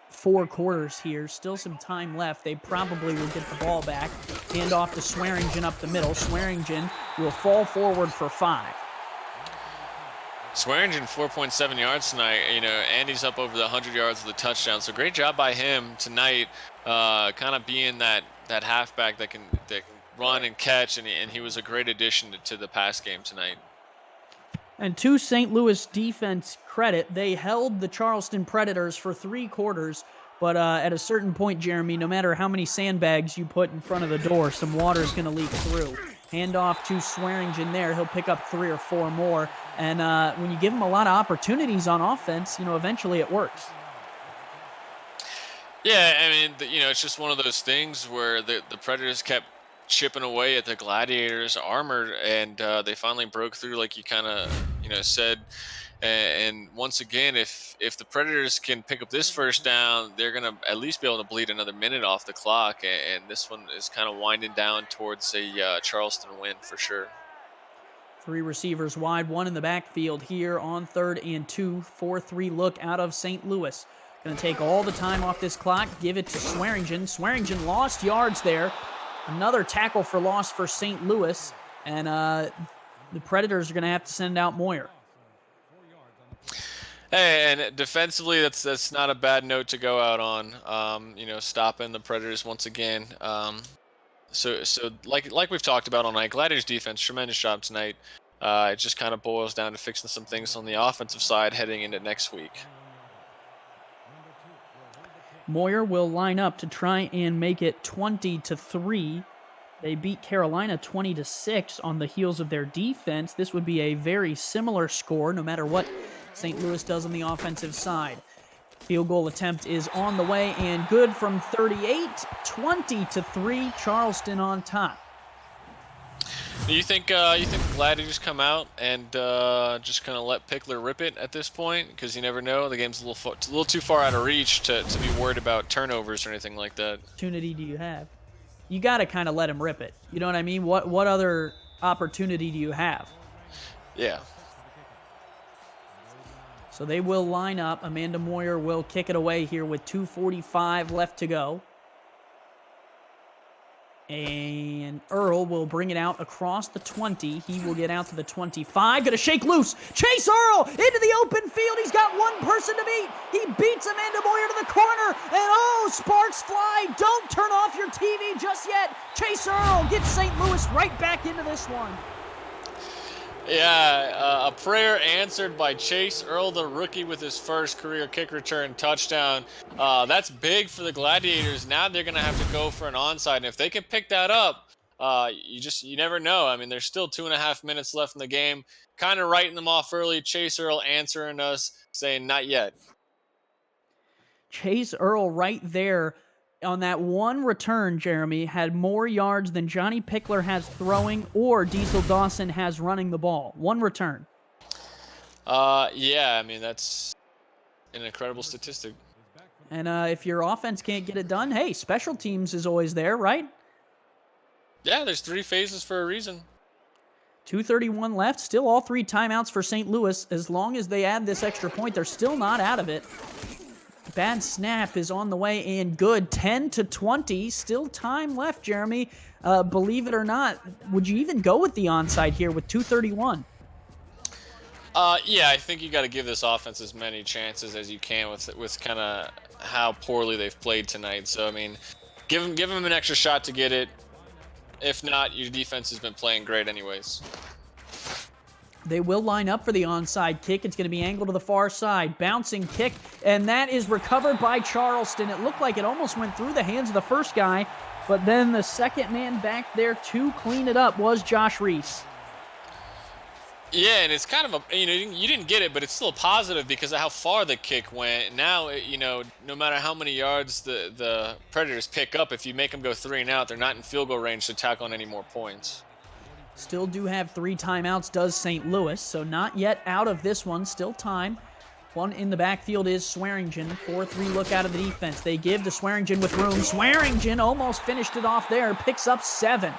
4 quarters here. Still some time left. They probably will get the ball back. Hand off to Swearingen up the middle. Swearingen will fall forward for 5. Swearingen 4.7 yards tonight. Andy's up over the 100 yards of the touchdown. So great job by him tonight, kind of being that halfback that can run and catch, and he was a great addition to the pass game tonight. And to St. Louis defense credit, they held the Charleston Predators for 3 quarters, but at a certain point, Jeremy, no matter how many sandbags you put in front of the door, some water is going to leak through. Hand off to Swearingen there. He'll pick up 3 or 4 more. And when you give him a lot of opportunities on offense, eventually it works. Yeah, I mean, it's just one of those things where the Predators kept chipping away at the Gladiators' armor, and they finally broke through, like you kind of said. And once again, if the Predators can pick up this first down, they're gonna at least be able to bleed another minute off the clock. And this one is kind of winding down towards a Charleston win for sure. 3 receivers wide, 1 in the backfield here on 3rd and 2. 4-3 look out of St. Louis. Going to take all the time off this clock, give it to Swearingen. Swearingen lost yards there. Another tackle for loss for St. Louis, and the Predators are going to have to send out Moyer. Hey, and defensively, that's not a bad note to go out on. Stopping the Predators once again. So like we've talked about all night, Gladiators defense, tremendous job tonight. It just kind of boils down to fixing some things on the offensive side heading into next week. Moyer will line up to try and make it 20-3. They beat Carolina 20-6 on the heels of their defense. This would be a very similar score no matter what St. Louis does on the offensive side. Field goal attempt is on the way and good from 38, 20-3, Charleston on top. You think Gladiators come out and just kind of let Pickler rip it at this point? Because you never know. The game's a little too far out of reach to be worried about turnovers or anything like that. Opportunity do you have? You got to kind of let him rip it. You know what I mean? What other opportunity do you have? Yeah. So they will line up. Amanda Moyer will kick it away here with 2:45 left to go. And Earl will bring it out across the 20. He will get out to the 25. Gonna shake loose. Chase Earl into the open field. He's got one person to beat. He beats Amanda Moyer to the corner. And oh, sparks fly. Don't turn off your TV just yet. Chase Earl gets St. Louis right back into this one. Yeah, a prayer answered by Chase Earl, the rookie, with his first career kick return touchdown. That's big for the Gladiators. Now they're going to have to go for an onside, and if they can pick that up, you never know. I mean, there's still 2.5 minutes left in the game. Kind of writing them off early. Chase Earl answering us, saying not yet. Chase Earl right there on that one return, Jeremy, had more yards than Johnny Pickler has throwing or Diesel Dawson has running the ball. One return. Yeah, I mean, that's an incredible statistic. And if your offense can't get it done, hey, special teams is always there, right? Yeah, there's 3 phases for a reason. 2:31 left. Still all 3 timeouts for St. Louis. As long as they add this extra point, they're still not out of it. Bad snap is on the way and good. 10-20. Still time left, Jeremy. Believe it or not, would you even go with the onside here with 2:31? Yeah, I think you got to give this offense as many chances as you can with kind of how poorly they've played tonight. So I mean, give them an extra shot to get it. If not, your defense has been playing great anyways. They will line up for the onside kick. It's going to be angled to the far side. Bouncing kick, and that is recovered by Charleston. It looked like it almost went through the hands of the first guy, but then the second man back there to clean it up was Josh Reese. Yeah, and it's kind of you didn't get it, but it's still a positive because of how far the kick went. Now, no matter how many yards the Predators pick up, if you make them go 3 and out, they're not in field goal range to tack on any more points. Still do have 3 timeouts, does St. Louis, so not yet out of this one. Still time. One in the backfield is Swearingen. 4-3 look out of the defense. They give to Swearingen with room. Swearingen almost finished it off there. Picks up 7.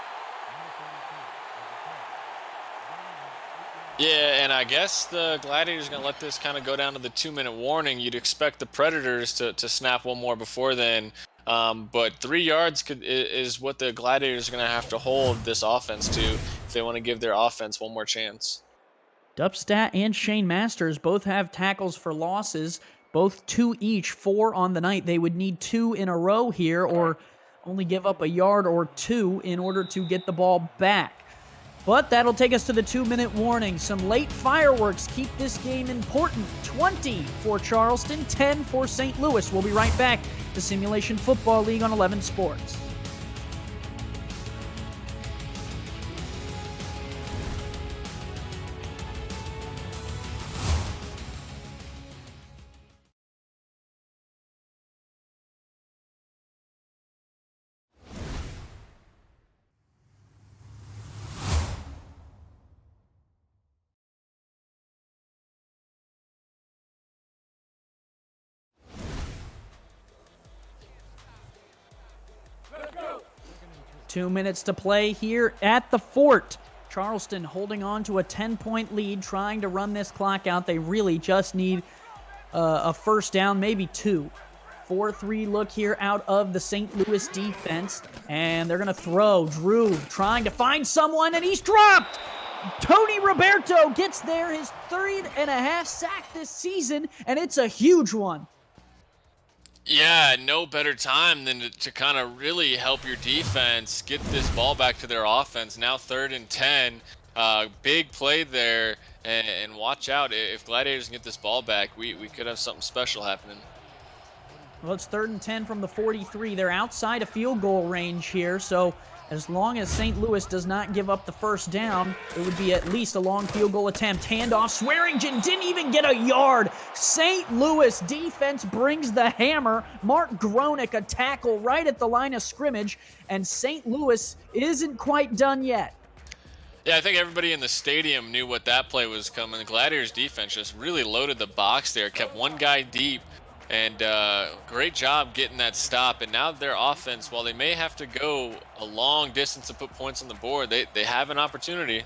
Yeah, and I guess the Gladiators are going to let this kind of go down to the 2-minute warning. You'd expect the Predators to snap one more before then. But 3 yards is what the Gladiators are going to have to hold this offense to if they want to give their offense one more chance. Dubstat and Shane Masters both have tackles for losses, both 2 each, 4 on the night. They would need 2 in a row here or only give up a yard or 2 in order to get the ball back. But that'll take us to the 2-minute warning. Some late fireworks keep this game important. 20 for Charleston, 10 for St. Louis. We'll be right back. The Simulation Football League on 11 Sports. Let's go. 2 minutes to play here at the Fort. Charleston holding on to a 10-point lead, trying to run this clock out. They really just need a first down, maybe 2. 4-3 look here out of the St. Louis defense. And they're going to throw. Drew trying to find someone, and he's dropped. Tony Roberto gets there, his 3.5 sack this season, and it's a huge one. Yeah, no better time than to kind of really help your defense get this ball back to their offense. Now 3rd and 10. Big play there, and watch out. If Gladiators can get this ball back, we could have something special happening. Well, it's 3rd and 10 from the 43. They're outside of field goal range here, so as long as St. Louis does not give up the first down, it would be at least a long field goal attempt. Handoff, Swearingen didn't even get a yard. St. Louis defense brings the hammer. Mark Gronick, a tackle right at the line of scrimmage, and St. Louis isn't quite done yet. Yeah, I think everybody in the stadium knew what that play was coming. The Gladiators defense just really loaded the box there, kept one guy deep, and great job getting that stop. And now their offense, while they may have to go a long distance to put points on the board, they have an opportunity.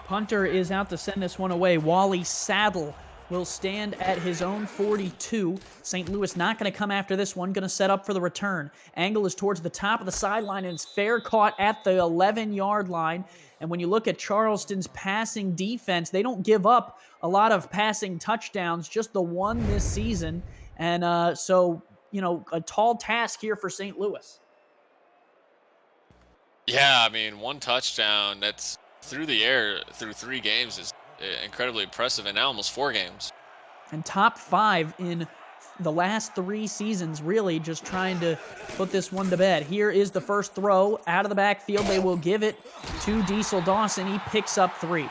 Punter is out to send this one away. Wally Saddle will stand at his own 42. St. Louis not going to come after this one, going to set up for the return. Angle is towards the top of the sideline, and it's fair caught at the 11-yard line. And when you look at Charleston's passing defense, they don't give up a lot of passing touchdowns, just the one this season. And so, a tall task here for St. Louis. Yeah, I mean, one touchdown that's through the air through 3 games is incredibly impressive, and now almost 4 games. And top 5 in the last 3 seasons, really just trying to put this one to bed. Here is the first throw out of the backfield. They will give it to Diesel Dawson. He picks up 3.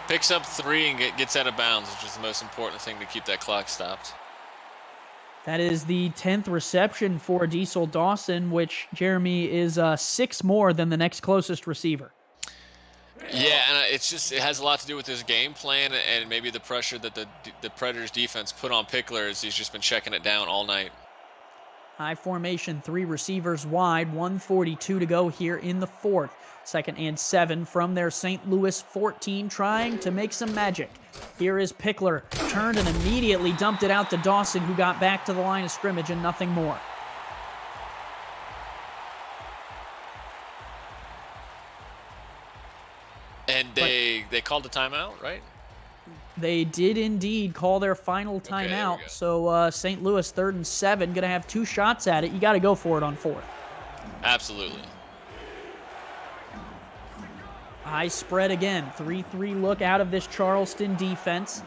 Picks up 3 and gets out of bounds, which is the most important thing to keep that clock stopped. That is the 10th reception for Diesel Dawson, which, Jeremy, is 6 more than the next closest receiver. Yeah, and it has a lot to do with his game plan and maybe the pressure that the Predators defense put on Pickler, as he's just been checking it down all night. High formation, 3 receivers wide, 1:42 to go here in the 4th. 2nd and 7 from their St. Louis 14, trying to make some magic. Here is Pickler, turned and immediately dumped it out to Dawson, who got back to the line of scrimmage and nothing more. And they called a timeout, right? They did indeed call their final timeout. Okay, so St. Louis 3rd and 7, going to have 2 shots at it. You got to go for it on 4th. Absolutely. High spread again. 3-3 look out of this Charleston defense.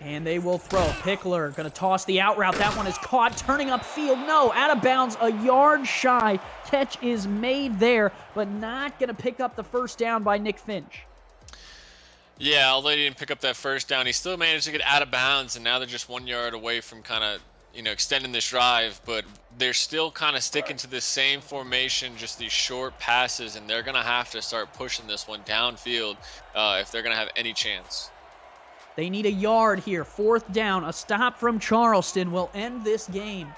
And they will throw. Pickler going to toss the out route. That one is caught, turning upfield. No, out of bounds, a yard shy. Catch is made there, but not going to pick up the first down by Nick Finch. Yeah, although he didn't pick up that first down, he still managed to get out of bounds, and now they're just 1 yard away from kind of, extending this drive, but they're still kind of sticking to the same formation, just these short passes, and they're going to have to start pushing this one downfield if they're going to have any chance. They need a yard here. 4th down. A stop from Charleston will end this game.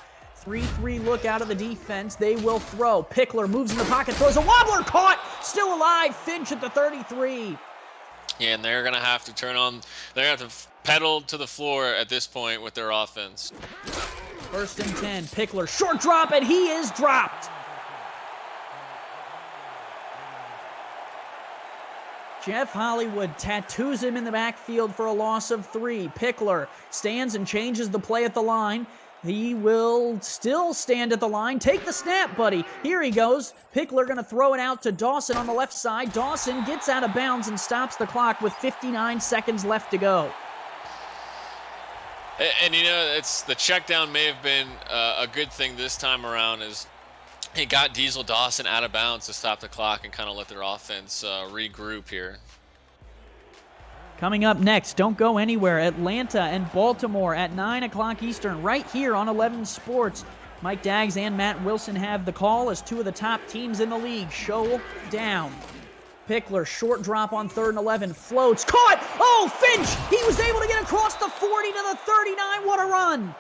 3-3 look out of the defense. They will throw. Pickler moves in the pocket, throws a wobbler, caught, still alive. Finch at the 33. Yeah, and they're going to have to they're going to have to pedal to the floor at this point with their offense. 1st and 10. Pickler, short drop, and he is dropped. Jeff Hollywood tattoos him in the backfield for a loss of 3. Pickler stands and changes the play at the line. He will still stand at the line. Take the snap, buddy. Here he goes. Pickler going to throw it out to Dawson on the left side. Dawson gets out of bounds and stops the clock with 59 seconds left to go. And it's the check down may have been a good thing this time around, as he got Diesel Dawson out of bounds to stop the clock and kind of let their offense regroup here. Coming up next, don't go anywhere. Atlanta and Baltimore at 9 o'clock Eastern, right here on 11 Sports. Mike Daggs and Matt Wilson have the call as 2 of the top teams in the league show down. Pickler, short drop on 3rd and 11, floats, caught! Oh, Finch! He was able to get across the 40 to the 39. What a run!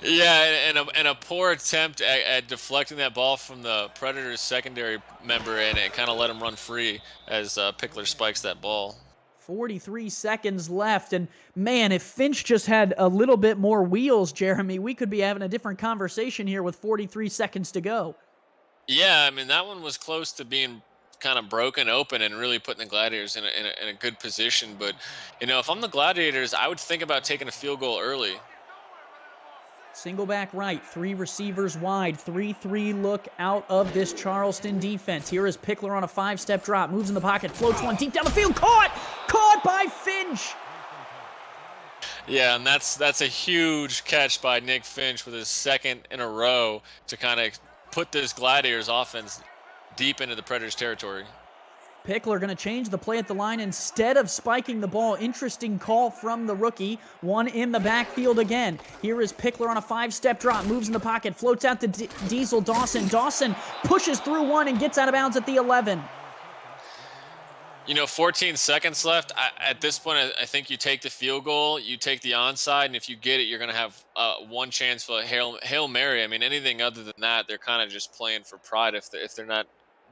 Yeah, and a poor attempt at deflecting that ball from the Predators' secondary member, and it kind of let him run free as Pickler spikes that ball. 43 seconds left, and man, if Finch just had a little bit more wheels, Jeremy, we could be having a different conversation here with 43 seconds to go. Yeah, I mean that one was close to being kind of broken open and really putting the Gladiators in a good position. But if I'm the Gladiators, I would think about taking a field goal early. Single back right, 3 receivers wide, 3-3 look out of this Charleston defense. Here is Pickler on a 5-step drop, moves in the pocket, floats one deep down the field, caught by Finch. Yeah, and that's a huge catch by Nick Finch with his second in a row to kind of put this Gladiators offense deep into the Predators territory. Pickler going to change the play at the line instead of spiking the ball. Interesting call from the rookie. One in the backfield again. Here is Pickler on a 5-step drop, moves in the pocket, floats out to Diesel Dawson. Dawson pushes through one and gets out of bounds at the 11. 14 seconds left. At this point, I think you take the field goal, you take the onside, and if you get it, you're going to have one chance for a Hail Mary. I mean, anything other than that, they're kind of just playing for pride if they're not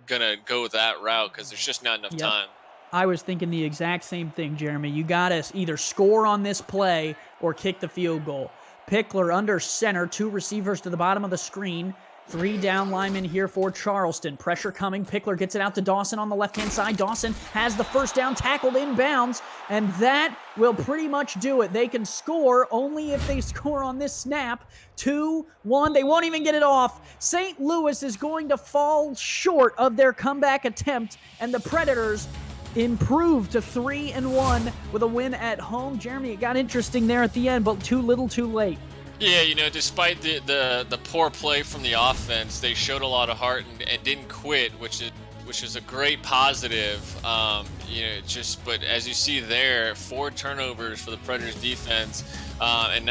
going to go that route because there's just not enough time. I was thinking the exact same thing, Jeremy. You got to either score on this play or kick the field goal. Pickler under center, 2 receivers to the bottom of the screen. 3 down linemen here for Charleston. Pressure coming. Pickler gets it out to Dawson on the left-hand side. Dawson has the first down, tackled inbounds, and that will pretty much do it. They can score only if they score on this snap. 2-1. They won't even get it off. St. Louis is going to fall short of their comeback attempt, and the Predators improve to 3-1 with a win at home. Jeremy, it got interesting there at the end, but too little too late. Yeah, despite the poor play from the offense, they showed a lot of heart and didn't quit, which is a great positive. But as you see there, 4 turnovers for the Predators defense, and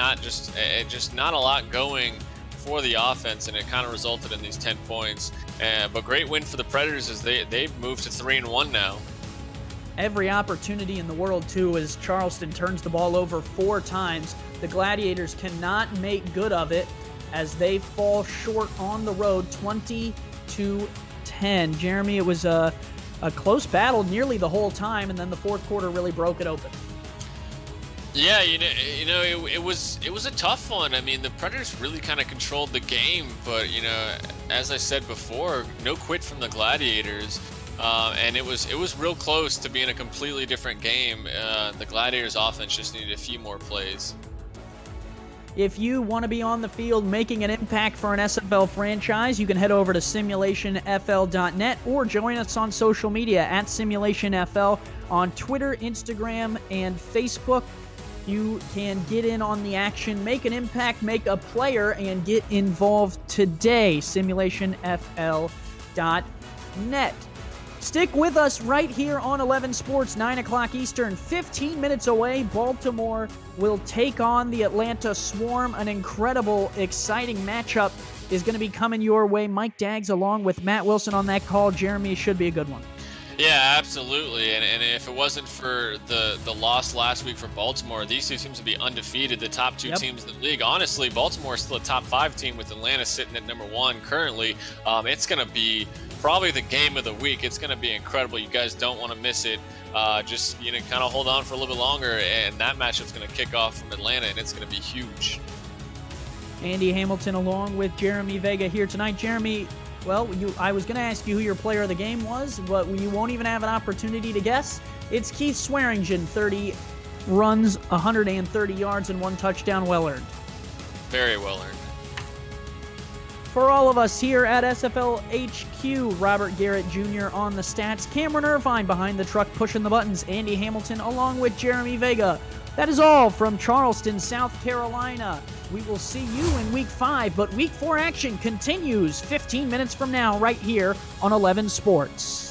just not a lot going for the offense, and it kind of resulted in these 10 points. But great win for the Predators as they've moved to 3-1 now. Every opportunity in the world, too, as Charleston turns the ball over 4 times. The Gladiators cannot make good of it as they fall short on the road, 20-10. Jeremy, it was a close battle nearly the whole time, and then the fourth quarter really broke it open. Yeah, it was a tough one. I mean, the Predators really kind of controlled the game, but as I said before, no quit from the Gladiators. And it was real close to being a completely different game. The Gladiators offense just needed a few more plays. If you want to be on the field making an impact for an SFL franchise, you can head over to simulationfl.net or join us on social media at SimulationFL on Twitter, Instagram, and Facebook. You can get in on the action, make an impact, make a player, and get involved today. SimulationFL.net. Stick with us right here on 11 Sports, 9 o'clock Eastern. 15 minutes away, Baltimore will take on the Atlanta Swarm. An incredible, exciting matchup is going to be coming your way. Mike Daggs along with Matt Wilson on that call. Jeremy, should be a good one. Yeah, absolutely. And if it wasn't for the loss last week for Baltimore, these two teams would be undefeated, the top 2 teams in the league. Honestly, Baltimore is still a top 5 team with Atlanta sitting at number 1 currently. It's going to be probably the game of the week. It's going to be incredible. You guys don't want to miss it. Just kind of hold on for a little bit longer, and that matchup's going to kick off from Atlanta, and it's going to be huge. Andy Hamilton along with Jeremy Vega here tonight. Jeremy, well, I was going to ask you who your player of the game was, but you won't even have an opportunity to guess. It's Keith Swearingen, 30 runs, 130 yards, and 1 touchdown, well earned. Very well earned. For all of us here at SFL HQ, Robert Garrett Jr. on the stats, Cameron Irvine behind the truck pushing the buttons, Andy Hamilton along with Jeremy Vega. That is all from Charleston, South Carolina. We will see you in Week 5, but Week 4 action continues 15 minutes from now right here on 11 Sports.